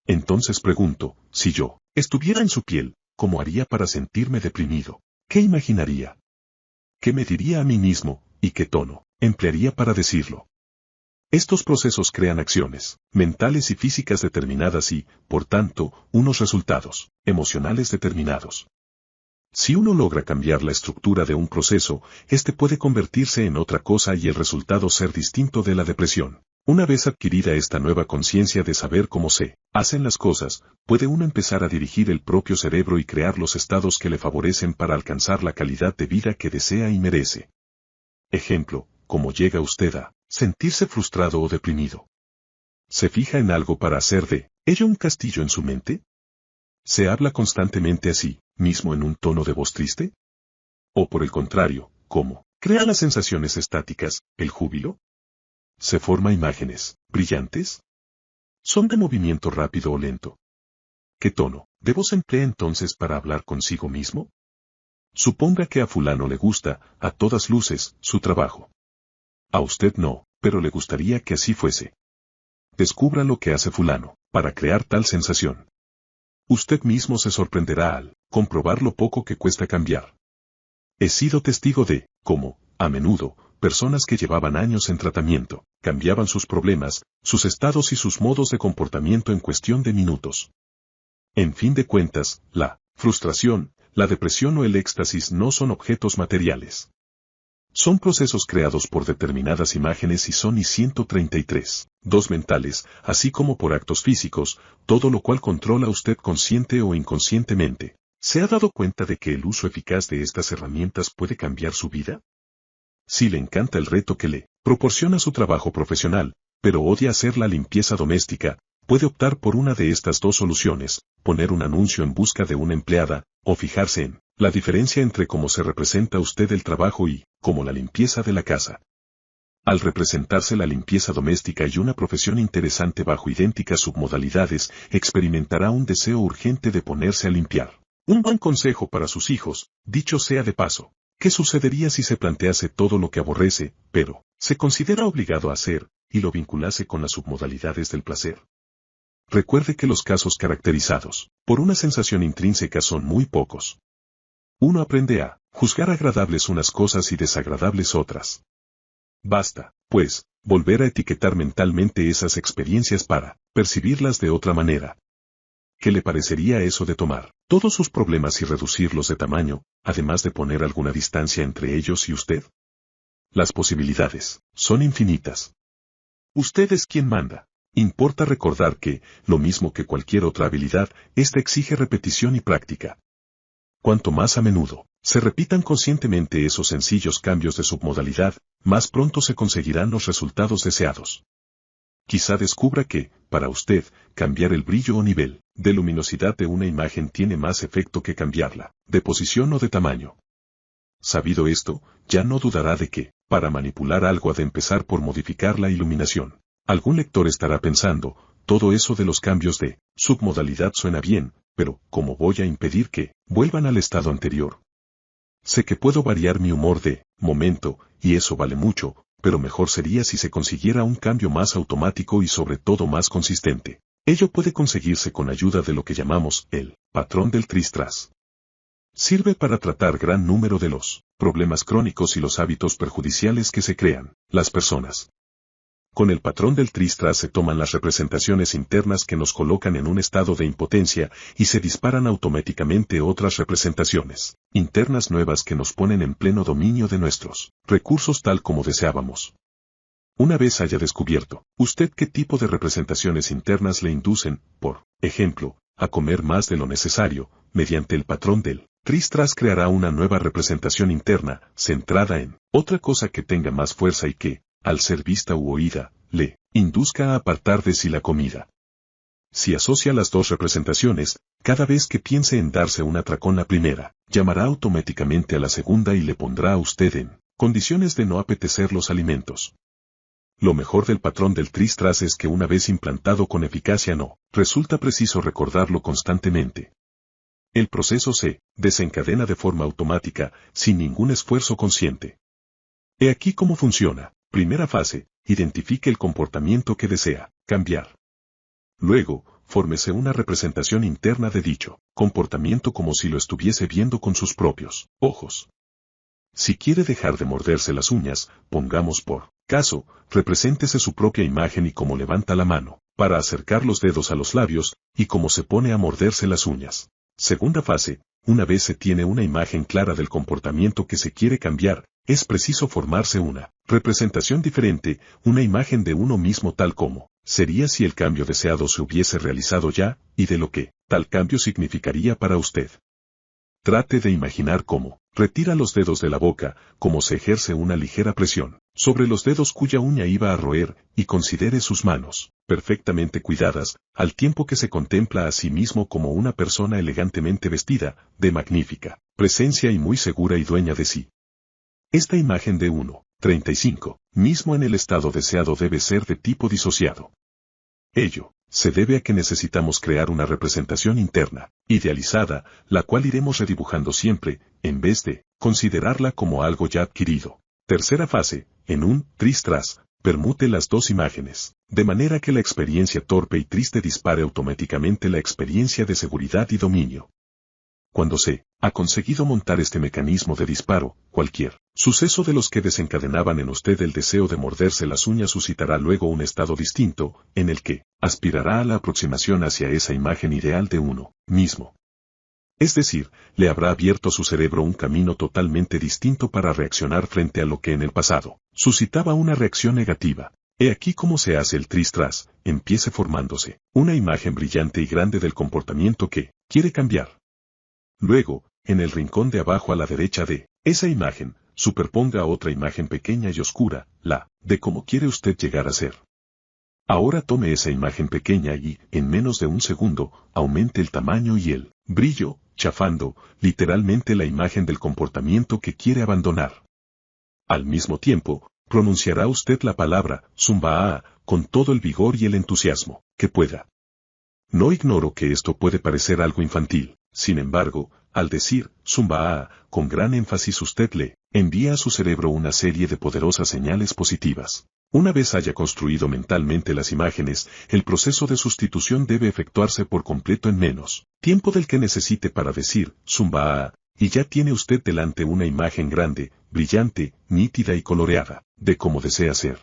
Entonces pregunto, si yo estuviera en su piel, ¿cómo haría para sentirme deprimido? ¿Qué imaginaría? ¿Qué me diría a mí mismo, y qué tono emplearía para decirlo? Estos procesos crean acciones mentales y físicas determinadas y, por tanto, unos resultados emocionales determinados. Si uno logra cambiar la estructura de un proceso, este puede convertirse en otra cosa y el resultado ser distinto de la depresión. Una vez adquirida esta nueva conciencia de saber cómo se hacen las cosas, puede uno empezar a dirigir el propio cerebro y crear los estados que le favorecen para alcanzar la calidad de vida que desea y merece. Ejemplo, ¿cómo llega usted a sentirse frustrado o deprimido? ¿Se fija en algo para hacer de ello un castillo en su mente? ¿Se habla constantemente así, mismo en un tono de voz triste? ¿O por el contrario, cómo crea las sensaciones estáticas, el júbilo? ¿Se forma imágenes brillantes? ¿Son de movimiento rápido o lento? ¿Qué tono de voz emplea entonces para hablar consigo mismo? Suponga que a fulano le gusta, a todas luces, su trabajo. A usted no, pero le gustaría que así fuese. Descubra lo que hace fulano, para crear tal sensación. Usted mismo se sorprenderá al comprobar lo poco que cuesta cambiar. He sido testigo de cómo, a menudo, personas que llevaban años en tratamiento, cambiaban sus problemas, sus estados y sus modos de comportamiento en cuestión de minutos. En fin de cuentas, la frustración, la depresión o el éxtasis no son objetos materiales. Son procesos creados por determinadas imágenes y son 133, dos mentales, así como por actos físicos, todo lo cual controla usted consciente o inconscientemente. ¿Se ha dado cuenta de que el uso eficaz de estas herramientas puede cambiar su vida? Si le encanta el reto que le proporciona su trabajo profesional, pero odia hacer la limpieza doméstica, puede optar por una de estas dos soluciones, poner un anuncio en busca de una empleada, o fijarse en la diferencia entre cómo se representa usted el trabajo y cómo la limpieza de la casa. Al representarse la limpieza doméstica y una profesión interesante bajo idénticas submodalidades, experimentará un deseo urgente de ponerse a limpiar. Un buen consejo para sus hijos, dicho sea de paso. ¿Qué sucedería si se plantease todo lo que aborrece, pero se considera obligado a hacer, y lo vinculase con las submodalidades del placer? Recuerde que los casos caracterizados por una sensación intrínseca son muy pocos. Uno aprende a juzgar agradables unas cosas y desagradables otras. Basta, pues, volver a etiquetar mentalmente esas experiencias para percibirlas de otra manera. ¿Qué le parecería eso de tomar todos sus problemas y reducirlos de tamaño, además de poner alguna distancia entre ellos y usted? Las posibilidades son infinitas. Usted es quien manda. Importa recordar que, lo mismo que cualquier otra habilidad, esta exige repetición y práctica. Cuanto más a menudo se repitan conscientemente esos sencillos cambios de submodalidad, más pronto se conseguirán los resultados deseados. Quizá descubra que, para usted, cambiar el brillo o nivel de luminosidad de una imagen tiene más efecto que cambiarla de posición o de tamaño. Sabido esto, ya no dudará de que, para manipular algo ha de empezar por modificar la iluminación. Algún lector estará pensando, todo eso de los cambios de submodalidad suena bien, pero ¿cómo voy a impedir que vuelvan al estado anterior? Sé que puedo variar mi humor de momento, y eso vale mucho, pero mejor sería si se consiguiera un cambio más automático y sobre todo más consistente. Ello puede conseguirse con ayuda de lo que llamamos el patrón del tris-tras. Sirve para tratar gran número de los problemas crónicos y los hábitos perjudiciales que se crean las personas. Con el patrón del tris-tras se toman las representaciones internas que nos colocan en un estado de impotencia y se disparan automáticamente otras representaciones internas nuevas que nos ponen en pleno dominio de nuestros recursos tal como deseábamos. Una vez haya descubierto usted qué tipo de representaciones internas le inducen, por ejemplo, a comer más de lo necesario, mediante el patrón del tris-tras creará una nueva representación interna, centrada en otra cosa que tenga más fuerza y que, al ser vista u oída, le induzca a apartar de sí la comida. Si asocia las dos representaciones, cada vez que piense en darse un atracón la primera, llamará automáticamente a la segunda y le pondrá a usted en condiciones de no apetecer los alimentos. Lo mejor del patrón del tris-tras es que una vez implantado con eficacia no resulta preciso recordarlo constantemente. El proceso se desencadena de forma automática, sin ningún esfuerzo consciente. He aquí cómo funciona. Primera fase, identifique el comportamiento que desea cambiar. Luego, fórmese una representación interna de dicho comportamiento como si lo estuviese viendo con sus propios ojos. Si quiere dejar de morderse las uñas, pongamos por caso, represéntese su propia imagen y cómo levanta la mano para acercar los dedos a los labios, y cómo se pone a morderse las uñas. Segunda fase, una vez se tiene una imagen clara del comportamiento que se quiere cambiar, es preciso formarse una representación diferente, una imagen de uno mismo tal como sería si el cambio deseado se hubiese realizado ya, y de lo que tal cambio significaría para usted. Trate de imaginar cómo retira los dedos de la boca, cómo se ejerce una ligera presión sobre los dedos cuya uña iba a roer, y considere sus manos, perfectamente cuidadas, al tiempo que se contempla a sí mismo como una persona elegantemente vestida, de magnífica presencia y muy segura y dueña de sí. Esta imagen de 1.35, mismo en el estado deseado debe ser de tipo disociado. Ello se debe a que necesitamos crear una representación interna, idealizada, la cual iremos redibujando siempre, en vez de considerarla como algo ya adquirido. Tercera fase, en un tris-tras, permute las dos imágenes, de manera que la experiencia torpe y triste dispare automáticamente la experiencia de seguridad y dominio. Cuando se ha conseguido montar este mecanismo de disparo, cualquier suceso de los que desencadenaban en usted el deseo de morderse las uñas suscitará luego un estado distinto, en el que aspirará a la aproximación hacia esa imagen ideal de uno mismo. Es decir, le habrá abierto a su cerebro un camino totalmente distinto para reaccionar frente a lo que en el pasado suscitaba una reacción negativa. He aquí cómo se hace el tris-tras, empiece formándose una imagen brillante y grande del comportamiento que quiere cambiar. Luego, en el rincón de abajo a la derecha de esa imagen, superponga otra imagen pequeña y oscura, la de cómo quiere usted llegar a ser. Ahora tome esa imagen pequeña y, en menos de un segundo, aumente el tamaño y el brillo, chafando, literalmente la imagen del comportamiento que quiere abandonar. Al mismo tiempo, pronunciará usted la palabra Zumbaa con todo el vigor y el entusiasmo que pueda. No ignoro que esto puede parecer algo infantil, sin embargo, al decir Zumbaa con gran énfasis usted le envía a su cerebro una serie de poderosas señales positivas. Una vez haya construido mentalmente las imágenes, el proceso de sustitución debe efectuarse por completo en menos tiempo del que necesite para decir Zumbaa, y ya tiene usted delante una imagen grande, brillante, nítida y coloreada, de cómo desea ser.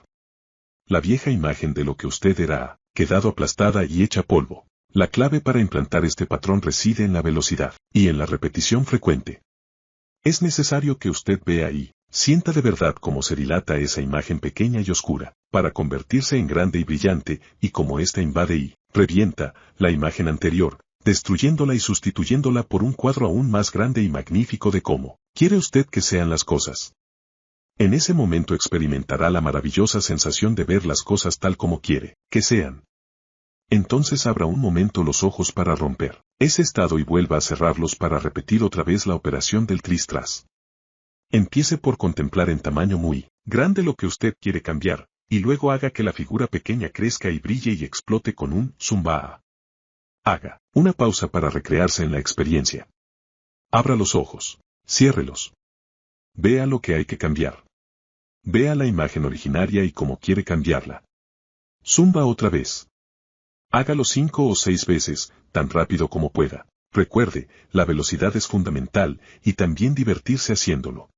La vieja imagen de lo que usted era ha quedado aplastada y hecha polvo. La clave para implantar este patrón reside en la velocidad y en la repetición frecuente. Es necesario que usted vea y sienta de verdad cómo se dilata esa imagen pequeña y oscura, para convertirse en grande y brillante, y cómo ésta invade y revienta la imagen anterior, destruyéndola y sustituyéndola por un cuadro aún más grande y magnífico de cómo quiere usted que sean las cosas. En ese momento experimentará la maravillosa sensación de ver las cosas tal como quiere que sean. Entonces abra un momento los ojos para romper ese estado y vuelva a cerrarlos para repetir otra vez la operación del tris-tras. Empiece por contemplar en tamaño muy grande lo que usted quiere cambiar, y luego haga que la figura pequeña crezca y brille y explote con un Zumbaa. Haga una pausa para recrearse en la experiencia. Abra los ojos, ciérrelos. Vea lo que hay que cambiar. Vea la imagen originaria y cómo quiere cambiarla. Zumba otra vez. Hágalo 5 o 6 veces, tan rápido como pueda. Recuerde, la velocidad es fundamental, y también divertirse haciéndolo.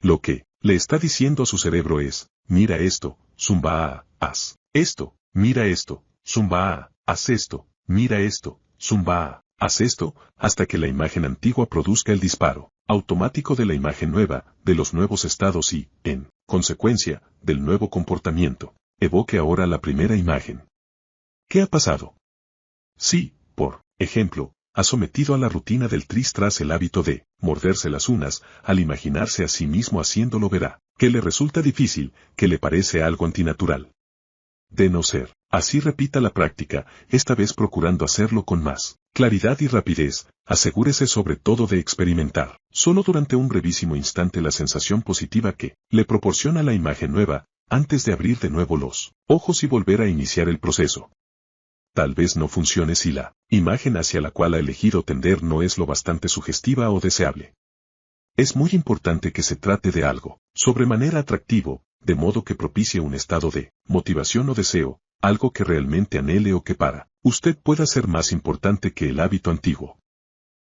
Lo que le está diciendo a su cerebro es, mira esto, Zumbaa, haz esto, mira esto, Zumbaa, haz esto, mira esto, Zumbaa, haz esto, hasta que la imagen antigua produzca el disparo automático de la imagen nueva, de los nuevos estados y, en consecuencia, del nuevo comportamiento. Evoque ahora la primera imagen. ¿Qué ha pasado? Sí, por ejemplo, ha sometido a la rutina del tris-tras el hábito de morderse las uñas, al imaginarse a sí mismo haciéndolo verá que le resulta difícil, que le parece algo antinatural. De no ser así, repita la práctica, esta vez procurando hacerlo con más claridad y rapidez. Asegúrese sobre todo de experimentar, solo durante un brevísimo instante, la sensación positiva que le proporciona la imagen nueva, antes de abrir de nuevo los ojos y volver a iniciar el proceso. Tal vez no funcione si la imagen hacia la cual ha elegido tender no es lo bastante sugestiva o deseable. Es muy importante que se trate de algo sobremanera atractivo, de modo que propicie un estado de motivación o deseo, algo que realmente anhele o que para usted pueda ser más importante que el hábito antiguo.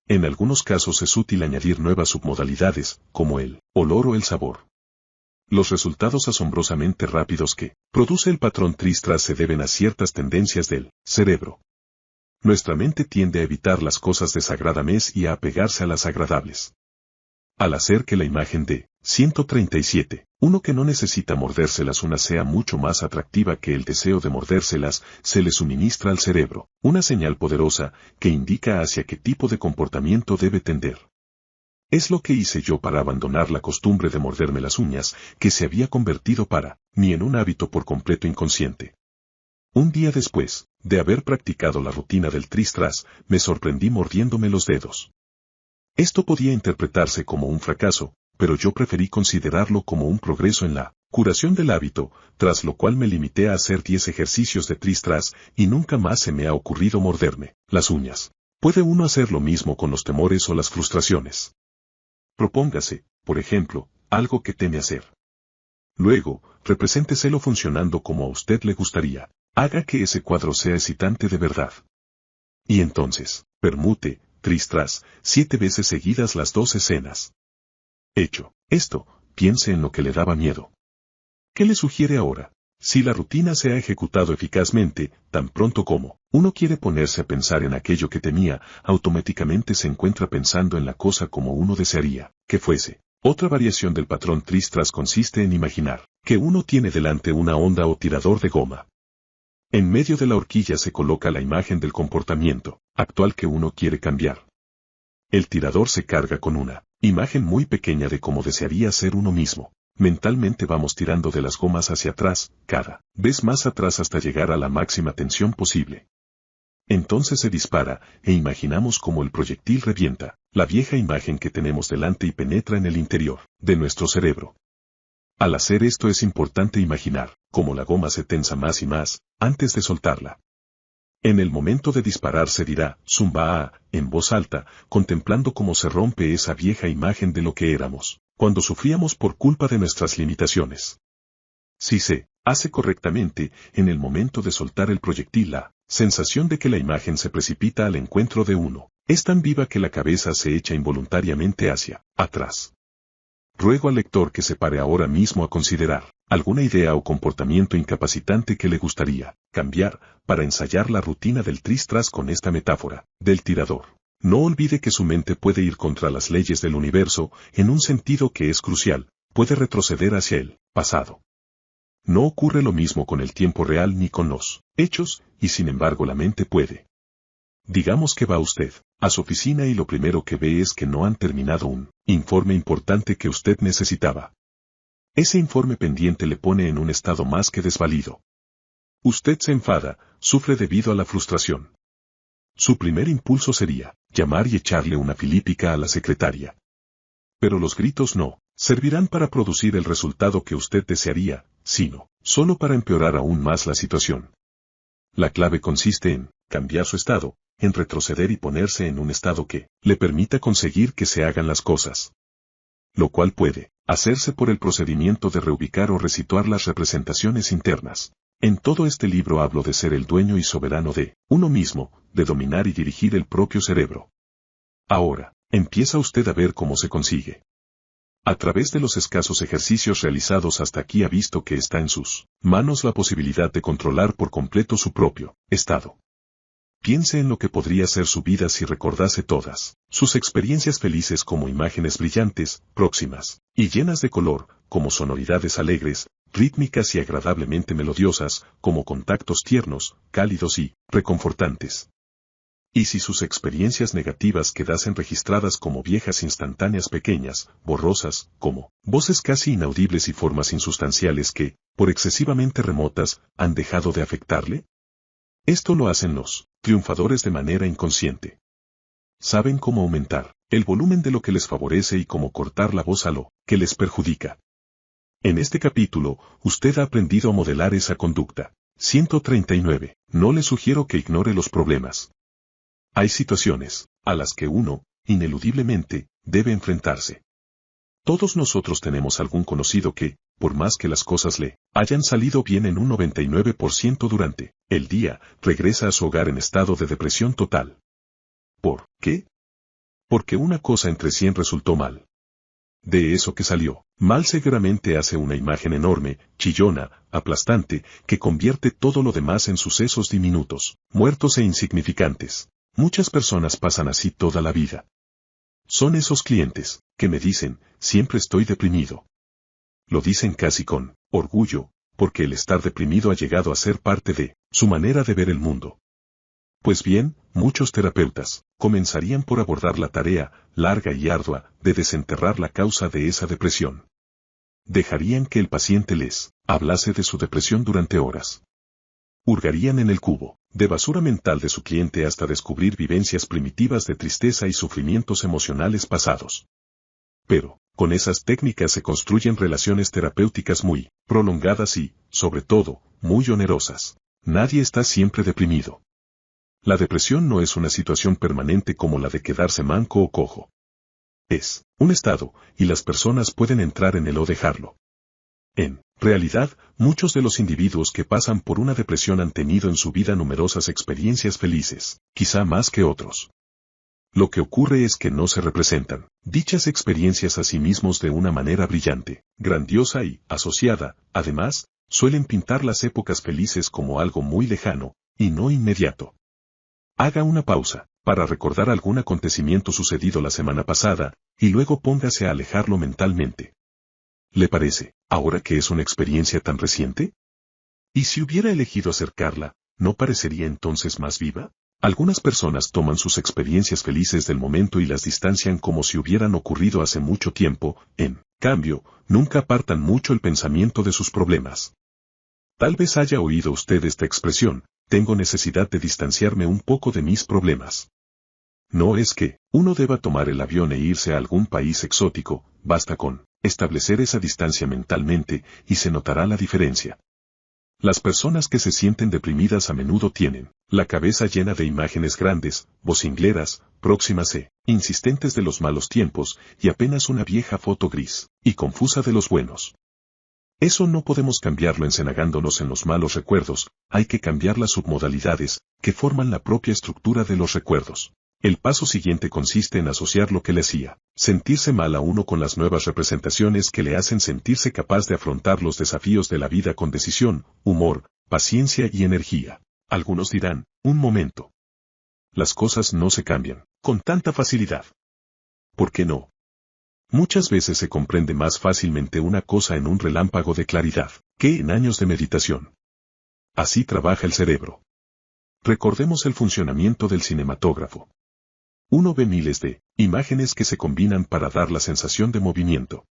En algunos casos es útil añadir nuevas submodalidades, como el olor o el sabor. Los resultados asombrosamente rápidos que produce el patrón tris-tras se deben a ciertas tendencias del cerebro. Nuestra mente tiende a evitar las cosas desagradables y a apegarse a las agradables. Al hacer que la imagen de 137, uno que no necesita mordérselas una sea mucho más atractiva que el deseo de mordérselas, se le suministra al cerebro una señal poderosa que indica hacia qué tipo de comportamiento debe tender. Es lo que hice yo para abandonar la costumbre de morderme las uñas, que se había convertido para mí en un hábito por completo inconsciente. Un día después de haber practicado la rutina del tris-tras, me sorprendí mordiéndome los dedos. Esto podía interpretarse como un fracaso, pero yo preferí considerarlo como un progreso en la curación del hábito, tras lo cual me limité a hacer 10 ejercicios de tris-tras, y nunca más se me ha ocurrido morderme las uñas. Puede uno hacer lo mismo con los temores o las frustraciones. Propóngase, por ejemplo, algo que teme hacer. Luego, represénteselo funcionando como a usted le gustaría. Haga que ese cuadro sea excitante de verdad. Y entonces, permute, tris-tras, 7 veces seguidas las 2 escenas. Hecho esto, piense en lo que le daba miedo. ¿Qué le sugiere ahora? Si la rutina se ha ejecutado eficazmente, tan pronto como uno quiere ponerse a pensar en aquello que temía, automáticamente se encuentra pensando en la cosa como uno desearía que fuese. Otra variación del patrón Tristras consiste en imaginar que uno tiene delante una onda o tirador de goma. En medio de la horquilla se coloca la imagen del comportamiento actual que uno quiere cambiar. El tirador se carga con una imagen muy pequeña de cómo desearía ser uno mismo. Mentalmente vamos tirando de las gomas hacia atrás, cada vez más atrás hasta llegar a la máxima tensión posible. Entonces se dispara, e imaginamos cómo el proyectil revienta la vieja imagen que tenemos delante y penetra en el interior de nuestro cerebro. Al hacer esto es importante imaginar cómo la goma se tensa más y más, antes de soltarla. En el momento de disparar se dirá, zumba, en voz alta, contemplando cómo se rompe esa vieja imagen de lo que éramos, cuando sufríamos por culpa de nuestras limitaciones. Si se hace correctamente, en el momento de soltar el proyectil, la sensación de que la imagen se precipita al encuentro de uno es tan viva que la cabeza se echa involuntariamente hacia atrás. Ruego al lector que se pare ahora mismo a considerar alguna idea o comportamiento incapacitante que le gustaría cambiar para ensayar la rutina del Tristras con esta metáfora del tirador. No olvide que su mente puede ir contra las leyes del universo en un sentido que es crucial, puede retroceder hacia el pasado. No ocurre lo mismo con el tiempo real ni con los hechos, y sin embargo la mente puede. Digamos que va usted a su oficina y lo primero que ve es que no han terminado un informe importante que usted necesitaba. Ese informe pendiente le pone en un estado más que desvalido. Usted se enfada, sufre debido a la frustración. Su primer impulso sería llamar y echarle una filípica a la secretaria. Pero los gritos no servirán para producir el resultado que usted desearía, sino solo para empeorar aún más la situación. La clave consiste en cambiar su estado, en retroceder y ponerse en un estado que le permita conseguir que se hagan las cosas. Lo cual puede hacerse por el procedimiento de reubicar o resituar las representaciones internas. En todo este libro hablo de ser el dueño y soberano de uno mismo, de dominar y dirigir el propio cerebro. Ahora, empieza usted a ver cómo se consigue. A través de los escasos ejercicios realizados hasta aquí ha visto que está en sus manos la posibilidad de controlar por completo su propio estado. Piense en lo que podría ser su vida si recordase todas sus experiencias felices como imágenes brillantes, próximas y llenas de color, como sonoridades alegres, rítmicas y agradablemente melodiosas, como contactos tiernos, cálidos y reconfortantes. Y si sus experiencias negativas quedasen registradas como viejas instantáneas pequeñas, borrosas, como voces casi inaudibles y formas insustanciales que, por excesivamente remotas, han dejado de afectarle? Esto lo hacen los triunfadores de manera inconsciente. Saben cómo aumentar el volumen de lo que les favorece y cómo cortar la voz a lo que les perjudica. En este capítulo, usted ha aprendido a modelar esa conducta. 139. No le sugiero que ignore los problemas. Hay situaciones a las que uno, ineludiblemente, debe enfrentarse. Todos nosotros tenemos algún conocido que, por más que las cosas le hayan salido bien en un 99% durante el día, regresa a su hogar en estado de depresión total. ¿Por qué? Porque una cosa entre 100 resultó mal. De eso que salió mal seguramente hace una imagen enorme, chillona, aplastante, que convierte todo lo demás en sucesos diminutos, muertos e insignificantes. Muchas personas pasan así toda la vida. Son esos clientes que me dicen, siempre estoy deprimido. Lo dicen casi con orgullo, porque el estar deprimido ha llegado a ser parte de su manera de ver el mundo. Pues bien, muchos terapeutas comenzarían por abordar la tarea, larga y ardua, de desenterrar la causa de esa depresión. Dejarían que el paciente les hablase de su depresión durante horas. Hurgarían en el cubo de basura mental de su cliente hasta descubrir vivencias primitivas de tristeza y sufrimientos emocionales pasados. Pero, con esas técnicas se construyen relaciones terapéuticas muy prolongadas y, sobre todo, muy onerosas. Nadie está siempre deprimido. La depresión no es una situación permanente como la de quedarse manco o cojo. Es un estado, y las personas pueden entrar en él o dejarlo. En realidad, muchos de los individuos que pasan por una depresión han tenido en su vida numerosas experiencias felices, quizá más que otros. Lo que ocurre es que no se representan dichas experiencias a sí mismos de una manera brillante, grandiosa y asociada. Además, suelen pintar las épocas felices como algo muy lejano, y no inmediato. Haga una pausa, para recordar algún acontecimiento sucedido la semana pasada, y luego póngase a alejarlo mentalmente. ¿Le parece, ahora que es una experiencia tan reciente? ¿Y si hubiera elegido acercarla, no parecería entonces más viva? Algunas personas toman sus experiencias felices del momento y las distancian como si hubieran ocurrido hace mucho tiempo, en cambio, nunca apartan mucho el pensamiento de sus problemas. Tal vez haya oído usted esta expresión, tengo necesidad de distanciarme un poco de mis problemas. No es que uno deba tomar el avión e irse a algún país exótico, basta con establecer esa distancia mentalmente y se notará la diferencia. Las personas que se sienten deprimidas a menudo tienen la cabeza llena de imágenes grandes, vocingleras, próximas e insistentes de los malos tiempos y apenas una vieja foto gris y confusa de los buenos. Eso no podemos cambiarlo encenagándonos en los malos recuerdos, hay que cambiar las submodalidades que forman la propia estructura de los recuerdos. El paso siguiente consiste en asociar lo que le hacía sentirse mal a uno con las nuevas representaciones que le hacen sentirse capaz de afrontar los desafíos de la vida con decisión, humor, paciencia y energía. Algunos dirán, un momento. Las cosas no se cambian con tanta facilidad. ¿Por qué no? Muchas veces se comprende más fácilmente una cosa en un relámpago de claridad que en años de meditación. Así trabaja el cerebro. Recordemos el funcionamiento del cinematógrafo. Uno ve miles de imágenes que se combinan para dar la sensación de movimiento.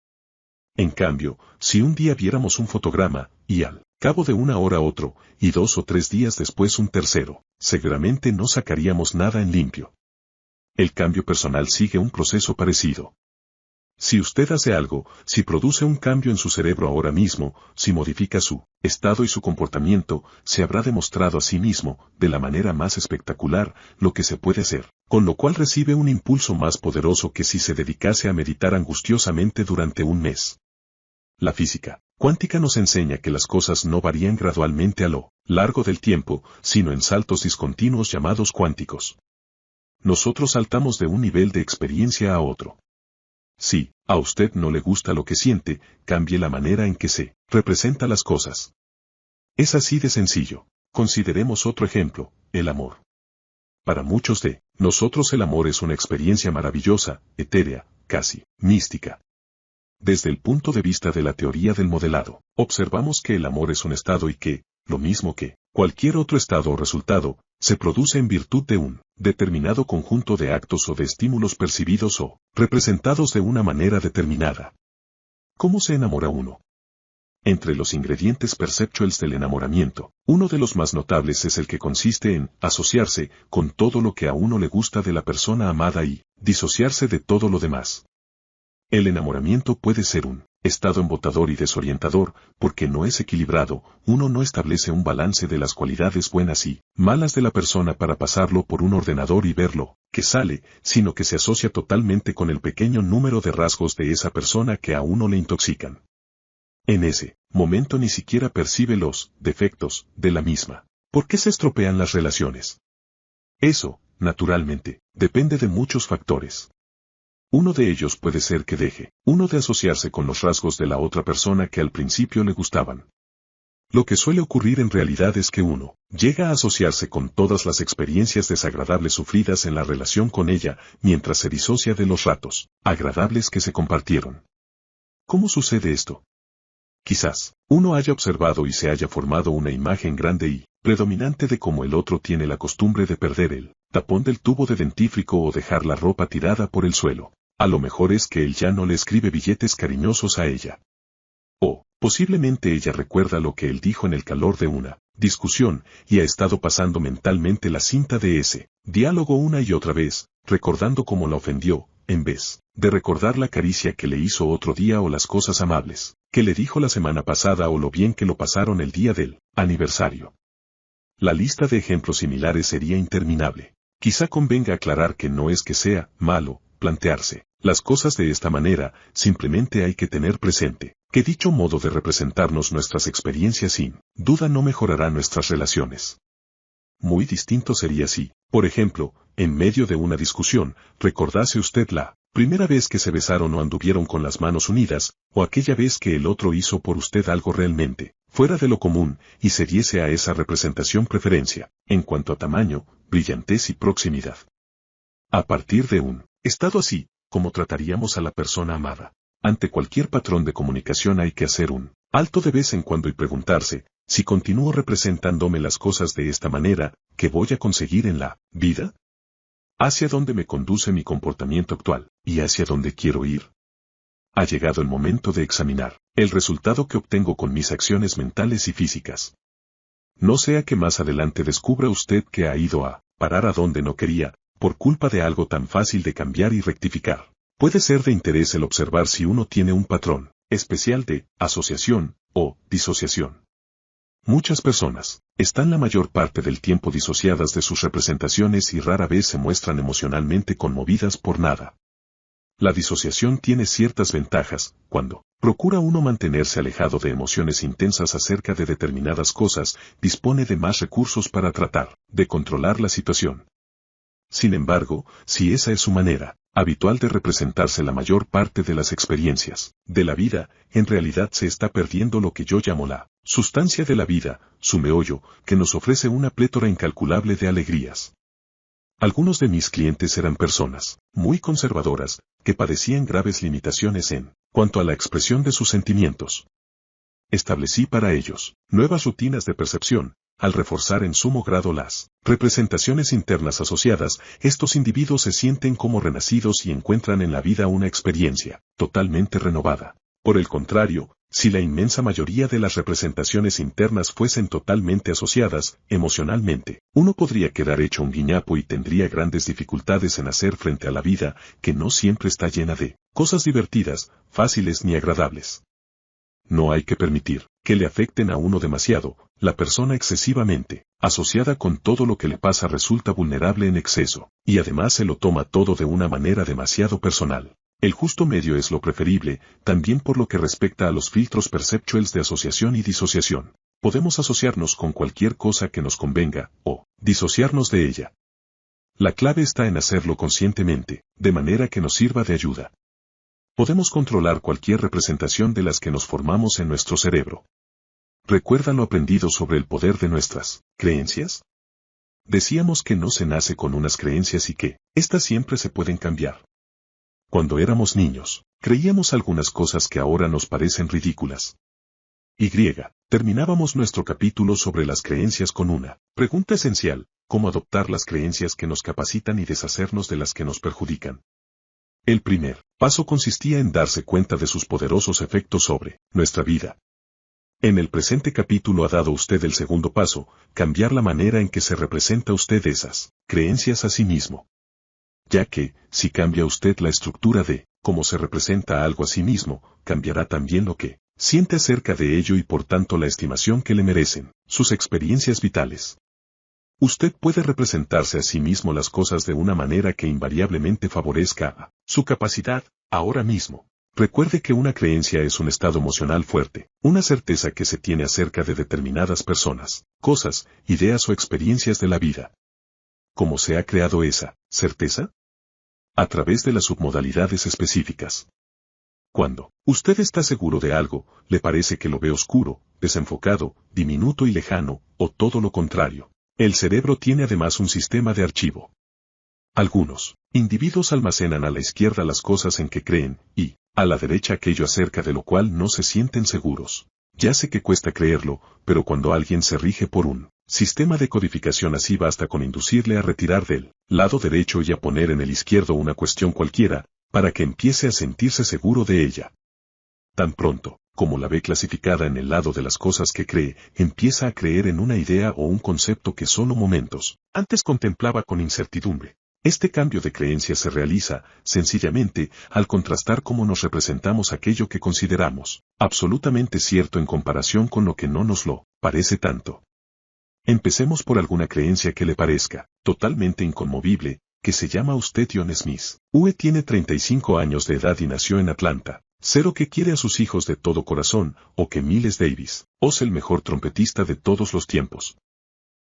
En cambio, si un día viéramos un fotograma, y al cabo de una hora otro, y 2 o 3 días después un tercero, seguramente no sacaríamos nada en limpio. El cambio personal sigue un proceso parecido. Si usted hace algo, si produce un cambio en su cerebro ahora mismo, si modifica su estado y su comportamiento, se habrá demostrado a sí mismo, de la manera más espectacular, lo que se puede hacer, con lo cual recibe un impulso más poderoso que si se dedicase a meditar angustiosamente durante un mes. La física cuántica nos enseña que las cosas no varían gradualmente a lo largo del tiempo, sino en saltos discontinuos llamados cuánticos. Nosotros saltamos de un nivel de experiencia a otro. Si a usted no le gusta lo que siente, cambie la manera en que se representa las cosas. Es así de sencillo. Consideremos otro ejemplo, el amor. Para muchos de nosotros el amor es una experiencia maravillosa, etérea, casi mística. Desde el punto de vista de la teoría del modelado, observamos que el amor es un estado y que, lo mismo que cualquier otro estado o resultado, se produce en virtud de un determinado conjunto de actos o de estímulos percibidos o representados de una manera determinada. ¿Cómo se enamora uno? Entre los ingredientes perceptuales del enamoramiento, uno de los más notables es el que consiste en asociarse con todo lo que a uno le gusta de la persona amada y disociarse de todo lo demás. El enamoramiento puede ser un estado embotador y desorientador, porque no es equilibrado, uno no establece un balance de las cualidades buenas y malas de la persona para pasarlo por un ordenador y verlo que sale, sino que se asocia totalmente con el pequeño número de rasgos de esa persona que a uno le intoxican. En ese momento ni siquiera percibe los defectos de la misma. ¿Por qué se estropean las relaciones? Eso, naturalmente, depende de muchos factores. Uno de ellos puede ser que deje uno de asociarse con los rasgos de la otra persona que al principio le gustaban. Lo que suele ocurrir en realidad es que uno llega a asociarse con todas las experiencias desagradables sufridas en la relación con ella, mientras se disocia de los ratos agradables que se compartieron. ¿Cómo sucede esto? Quizás uno haya observado y se haya formado una imagen grande y predominante de cómo el otro tiene la costumbre de perder el tapón del tubo de dentífrico o dejar la ropa tirada por el suelo. A lo mejor es que él ya no le escribe billetes cariñosos a ella. O, posiblemente ella recuerda lo que él dijo en el calor de una discusión y ha estado pasando mentalmente la cinta de ese diálogo una y otra vez, recordando cómo la ofendió, en vez de recordar la caricia que le hizo otro día o las cosas amables que le dijo la semana pasada o lo bien que lo pasaron el día del aniversario. La lista de ejemplos similares sería interminable. Quizá convenga aclarar que no es que sea malo plantearse las cosas de esta manera, simplemente hay que tener presente que dicho modo de representarnos nuestras experiencias sin duda no mejorará nuestras relaciones. Muy distinto sería si, por ejemplo, en medio de una discusión, recordase usted la primera vez que se besaron o anduvieron con las manos unidas, o aquella vez que el otro hizo por usted algo realmente fuera de lo común, y se diese a esa representación preferencia, en cuanto a tamaño, brillantez y proximidad. A partir de un estado así, ¿cómo trataríamos a la persona amada? Ante cualquier patrón de comunicación hay que hacer un alto de vez en cuando y preguntarse, si continúo representándome las cosas de esta manera, ¿qué voy a conseguir en la vida? ¿Hacia dónde me conduce mi comportamiento actual, y hacia dónde quiero ir? Ha llegado el momento de examinar el resultado que obtengo con mis acciones mentales y físicas. No sea que más adelante descubra usted que ha ido a parar a donde no quería, por culpa de algo tan fácil de cambiar y rectificar. Puede ser de interés el observar si uno tiene un patrón especial de asociación o disociación. Muchas personas están la mayor parte del tiempo disociadas de sus representaciones y rara vez se muestran emocionalmente conmovidas por nada. La disociación tiene ciertas ventajas, cuando procura uno mantenerse alejado de emociones intensas acerca de determinadas cosas, dispone de más recursos para tratar de controlar la situación. Sin embargo, si esa es su manera habitual de representarse la mayor parte de las experiencias de la vida, en realidad se está perdiendo lo que yo llamo la sustancia de la vida, su meollo, que nos ofrece una plétora incalculable de alegrías. Algunos de mis clientes eran personas muy conservadoras, que padecían graves limitaciones en cuanto a la expresión de sus sentimientos. Establecí para ellos nuevas rutinas de percepción. Al reforzar en sumo grado las representaciones internas asociadas, estos individuos se sienten como renacidos y encuentran en la vida una experiencia totalmente renovada. Por el contrario, si la inmensa mayoría de las representaciones internas fuesen totalmente asociadas, emocionalmente, uno podría quedar hecho un guiñapo y tendría grandes dificultades en hacer frente a la vida, que no siempre está llena de cosas divertidas, fáciles ni agradables. No hay que permitir que le afecten a uno demasiado. La persona excesivamente asociada con todo lo que le pasa resulta vulnerable en exceso, y además se lo toma todo de una manera demasiado personal. El justo medio es lo preferible, también por lo que respecta a los filtros perceptuales de asociación y disociación. Podemos asociarnos con cualquier cosa que nos convenga, o disociarnos de ella. La clave está en hacerlo conscientemente, de manera que nos sirva de ayuda. Podemos controlar cualquier representación de las que nos formamos en nuestro cerebro. ¿Recuerda lo aprendido sobre el poder de nuestras creencias? Decíamos que no se nace con unas creencias y que éstas siempre se pueden cambiar. Cuando éramos niños, creíamos algunas cosas que ahora nos parecen ridículas. Terminábamos nuestro capítulo sobre las creencias con una pregunta esencial: ¿cómo adoptar las creencias que nos capacitan y deshacernos de las que nos perjudican? El primer paso consistía en darse cuenta de sus poderosos efectos sobre nuestra vida. En el presente capítulo ha dado usted el segundo paso: cambiar la manera en que se representa usted esas creencias a sí mismo. Ya que, si cambia usted la estructura de cómo se representa algo a sí mismo, cambiará también lo que siente acerca de ello y por tanto la estimación que le merecen sus experiencias vitales. Usted puede representarse a sí mismo las cosas de una manera que invariablemente favorezca a su capacidad, ahora mismo. Recuerde que una creencia es un estado emocional fuerte, una certeza que se tiene acerca de determinadas personas, cosas, ideas o experiencias de la vida. ¿Cómo se ha creado esa certeza? A través de las submodalidades específicas. Cuando usted está seguro de algo, le parece que lo ve oscuro, desenfocado, diminuto y lejano, o todo lo contrario. El cerebro tiene además un sistema de archivo. Algunos individuos almacenan a la izquierda las cosas en que creen, y a la derecha aquello acerca de lo cual no se sienten seguros. Ya sé que cuesta creerlo, pero cuando alguien se rige por un sistema de codificación así basta con inducirle a retirar del lado derecho y a poner en el izquierdo una cuestión cualquiera, para que empiece a sentirse seguro de ella. Tan pronto como la ve clasificada en el lado de las cosas que cree, empieza a creer en una idea o un concepto que solo momentos antes contemplaba con incertidumbre. Este cambio de creencia se realiza, sencillamente, al contrastar cómo nos representamos aquello que consideramos absolutamente cierto en comparación con lo que no nos lo parece tanto. Empecemos por alguna creencia que le parezca totalmente inconmovible, que se llama usted John Smith. Tiene 35 años de edad y nació en Atlanta. Cero que quiere a sus hijos de todo corazón, o que Miles Davis es el mejor trompetista de todos los tiempos.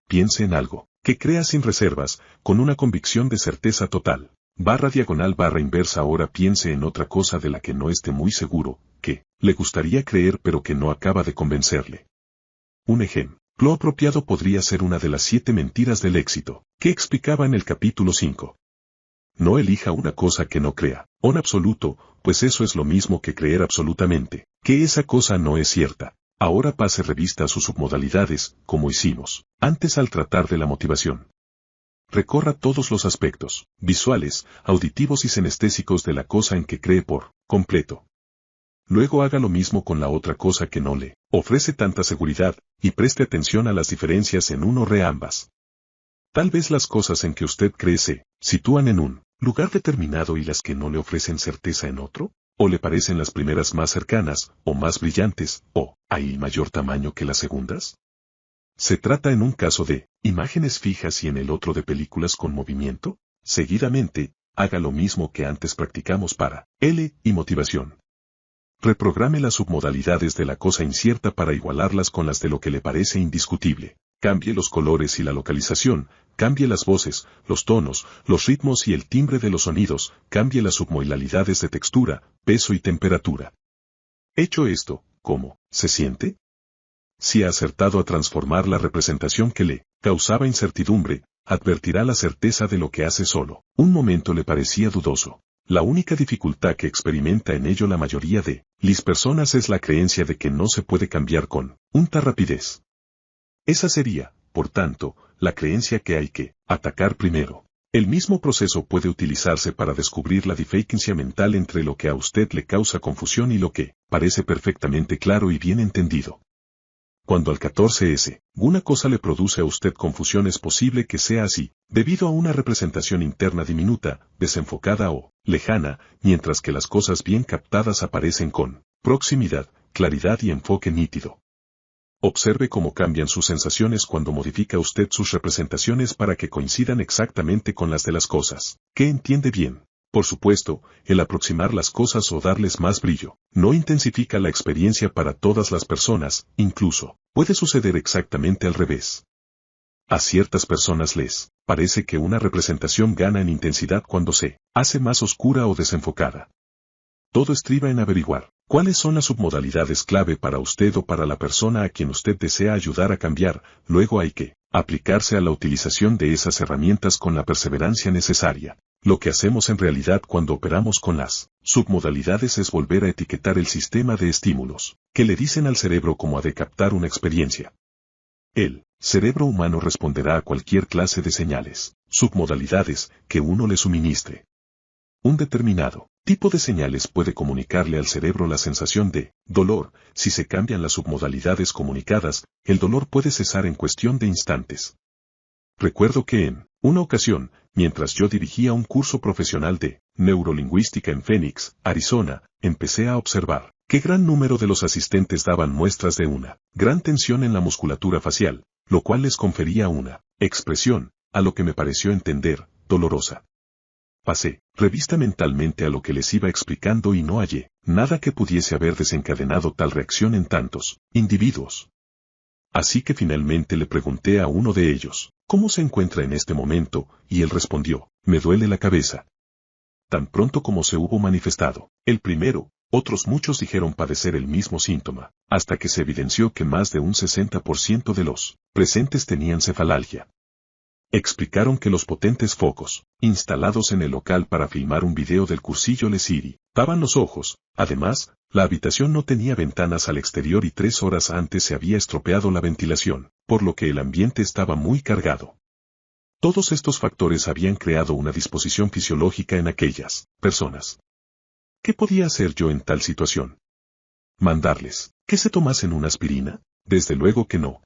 Piense en algo que crea sin reservas, con una convicción de certeza total. //inversa. Ahora piense en otra cosa de la que no esté muy seguro, que le gustaría creer pero que no acaba de convencerle. Un ejemplo apropiado podría ser una de las 7 mentiras del éxito, que explicaba en el capítulo 5. No elija una cosa que no crea, en absoluto, pues eso es lo mismo que creer absolutamente, que esa cosa no es cierta. Ahora pase revista a sus submodalidades, como hicimos antes al tratar de la motivación. Recorra todos los aspectos, visuales, auditivos y sinestésicos de la cosa en que cree por completo. Luego haga lo mismo con la otra cosa que no le ofrece tanta seguridad, y preste atención a las diferencias en uno o ambas. Tal vez las cosas en que usted cree se sitúan en un lugar determinado y las que no le ofrecen certeza en otro, o le parecen las primeras más cercanas, o más brillantes, o hay mayor tamaño que las segundas. ¿Se trata en un caso de imágenes fijas y en el otro de películas con movimiento? Seguidamente, haga lo mismo que antes practicamos para L y motivación. Reprograme las submodalidades de la cosa incierta para igualarlas con las de lo que le parece indiscutible. Cambie los colores y la localización, cambie las voces, los tonos, los ritmos y el timbre de los sonidos, cambie las submodalidades de textura, peso y temperatura. Hecho esto, ¿cómo se siente? Si ha acertado a transformar la representación que le causaba incertidumbre, advertirá la certeza de lo que hace solo un momento le parecía dudoso. La única dificultad que experimenta en ello la mayoría de las personas es la creencia de que no se puede cambiar con unta rapidez. Esa sería, por tanto, la creencia que hay que atacar primero. El mismo proceso puede utilizarse para descubrir la diferencia mental entre lo que a usted le causa confusión y lo que parece perfectamente claro y bien entendido. Cuando al 14S, una cosa le produce a usted confusión es posible que sea así, debido a una representación interna diminuta, desenfocada o lejana, mientras que las cosas bien captadas aparecen con proximidad, claridad y enfoque nítido. Observe cómo cambian sus sensaciones cuando modifica usted sus representaciones para que coincidan exactamente con las de las cosas que entiende bien. Por supuesto, el aproximar las cosas o darles más brillo, no intensifica la experiencia para todas las personas, incluso, puede suceder exactamente al revés. A ciertas personas les parece que una representación gana en intensidad cuando se hace más oscura o desenfocada. Todo estriba en averiguar cuáles son las submodalidades clave para usted o para la persona a quien usted desea ayudar a cambiar, luego hay que aplicarse a la utilización de esas herramientas con la perseverancia necesaria. Lo que hacemos en realidad cuando operamos con las submodalidades es volver a etiquetar el sistema de estímulos, que le dicen al cerebro cómo ha de captar una experiencia. El cerebro humano responderá a cualquier clase de señales, submodalidades, que uno le suministre. Un determinado tipo de señales puede comunicarle al cerebro la sensación de dolor. Si se cambian las submodalidades comunicadas, el dolor puede cesar en cuestión de instantes. Recuerdo que en una ocasión, mientras yo dirigía un curso profesional de neurolingüística en Phoenix, Arizona, empecé a observar que gran número de los asistentes daban muestras de una gran tensión en la musculatura facial, lo cual les confería una expresión, a lo que me pareció entender, dolorosa. Pasé revista mentalmente a lo que les iba explicando y no hallé nada que pudiese haber desencadenado tal reacción en tantos individuos. Así que finalmente le pregunté a uno de ellos, ¿cómo se encuentra en este momento? Y él respondió, me duele la cabeza. Tan pronto como se hubo manifestado el primero, otros muchos dijeron padecer el mismo síntoma, hasta que se evidenció que más de un 60% de los presentes tenían cefalalgia. Explicaron que los potentes focos, instalados en el local para filmar un video del cursillo les irritaban los ojos. Además, la habitación no tenía ventanas al exterior y 3 horas antes se había estropeado la ventilación, por lo que el ambiente estaba muy cargado. Todos estos factores habían creado una disposición fisiológica en aquellas personas. ¿Qué podía hacer yo en tal situación? ¿Mandarles que se tomasen una aspirina? Desde luego que no.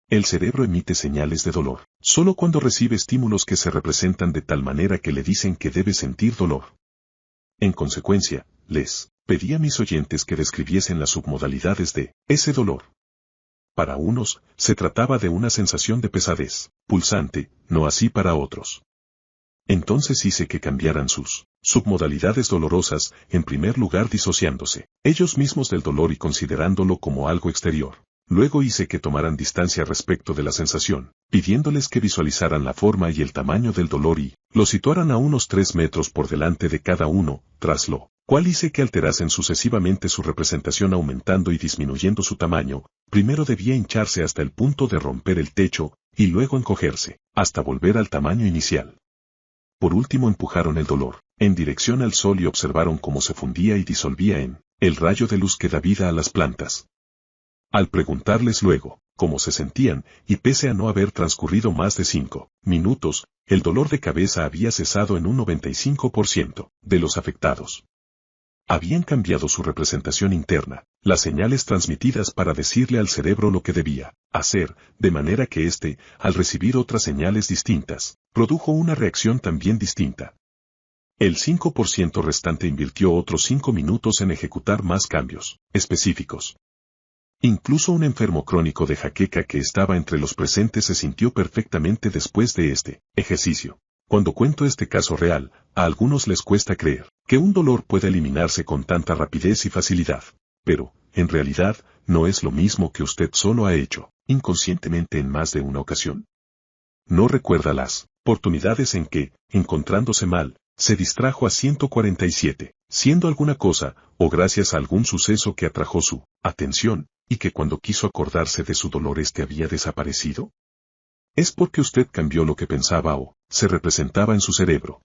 El cerebro emite señales de dolor, solo cuando recibe estímulos que se representan de tal manera que le dicen que debe sentir dolor. En consecuencia, les pedí a mis oyentes que describiesen las submodalidades de ese dolor. Para unos, se trataba de una sensación de pesadez pulsante, no así para otros. Entonces hice que cambiaran sus submodalidades dolorosas, en primer lugar disociándose ellos mismos del dolor y considerándolo como algo exterior. Luego hice que tomaran distancia respecto de la sensación, pidiéndoles que visualizaran la forma y el tamaño del dolor y lo situaran a unos 3 metros por delante de cada uno, tras lo cual hice que alterasen sucesivamente su representación aumentando y disminuyendo su tamaño. Primero debía hincharse hasta el punto de romper el techo, y luego encogerse, hasta volver al tamaño inicial. Por último empujaron el dolor en dirección al sol y observaron cómo se fundía y disolvía en el rayo de luz que da vida a las plantas. Al preguntarles luego cómo se sentían, y pese a no haber transcurrido más de 5 minutos, el dolor de cabeza había cesado en un 95% de los afectados. Habían cambiado su representación interna, las señales transmitidas para decirle al cerebro lo que debía hacer, de manera que éste, al recibir otras señales distintas, produjo una reacción también distinta. El 5% restante invirtió otros 5 minutos en ejecutar más cambios específicos. Incluso un enfermo crónico de jaqueca que estaba entre los presentes se sintió perfectamente después de este ejercicio. Cuando cuento este caso real, a algunos les cuesta creer que un dolor puede eliminarse con tanta rapidez y facilidad. Pero, en realidad, no es lo mismo que usted solo ha hecho, inconscientemente en más de una ocasión. No recuerda las oportunidades en que, encontrándose mal, se distrajo a 147, siendo alguna cosa, o gracias a algún suceso que atrajo su atención, y que cuando quiso acordarse de su dolor había desaparecido. Es porque usted cambió lo que pensaba o se representaba en su cerebro.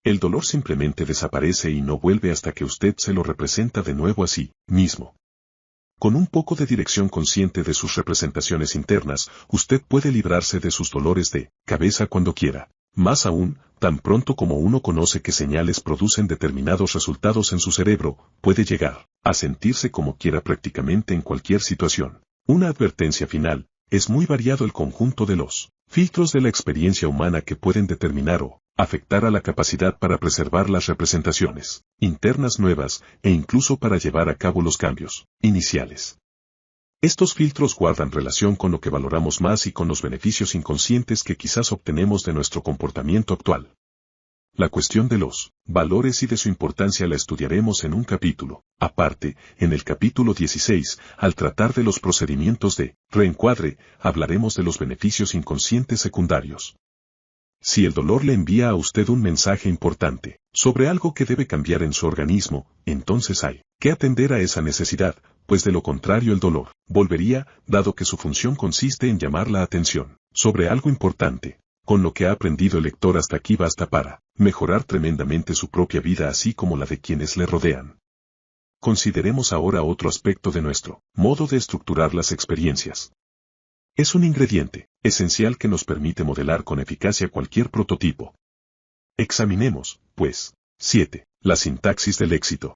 El dolor simplemente desaparece y no vuelve hasta que usted se lo representa de nuevo a sí mismo. Con un poco de dirección consciente de sus representaciones internas, usted puede librarse de sus dolores de cabeza cuando quiera. Más aún, tan pronto como uno conoce qué señales producen determinados resultados en su cerebro, puede llegar a sentirse como quiera prácticamente en cualquier situación. Una advertencia final: es muy variado el conjunto de los filtros de la experiencia humana que pueden determinar o afectar a la capacidad para preservar las representaciones internas nuevas e incluso para llevar a cabo los cambios iniciales. Estos filtros guardan relación con lo que valoramos más y con los beneficios inconscientes que quizás obtenemos de nuestro comportamiento actual. La cuestión de los valores y de su importancia la estudiaremos en un capítulo aparte. En el capítulo 16, al tratar de los procedimientos de reencuadre, hablaremos de los beneficios inconscientes secundarios. Si el dolor le envía a usted un mensaje importante sobre algo que debe cambiar en su organismo, entonces hay que atender a esa necesidad, pues de lo contrario el dolor volvería, dado que su función consiste en llamar la atención sobre algo importante. Con lo que ha aprendido el lector hasta aquí basta para mejorar tremendamente su propia vida así como la de quienes le rodean. Consideremos ahora otro aspecto de nuestro modo de estructurar las experiencias. Es un ingrediente esencial que nos permite modelar con eficacia cualquier prototipo. Examinemos, pues, 7. La sintaxis del éxito.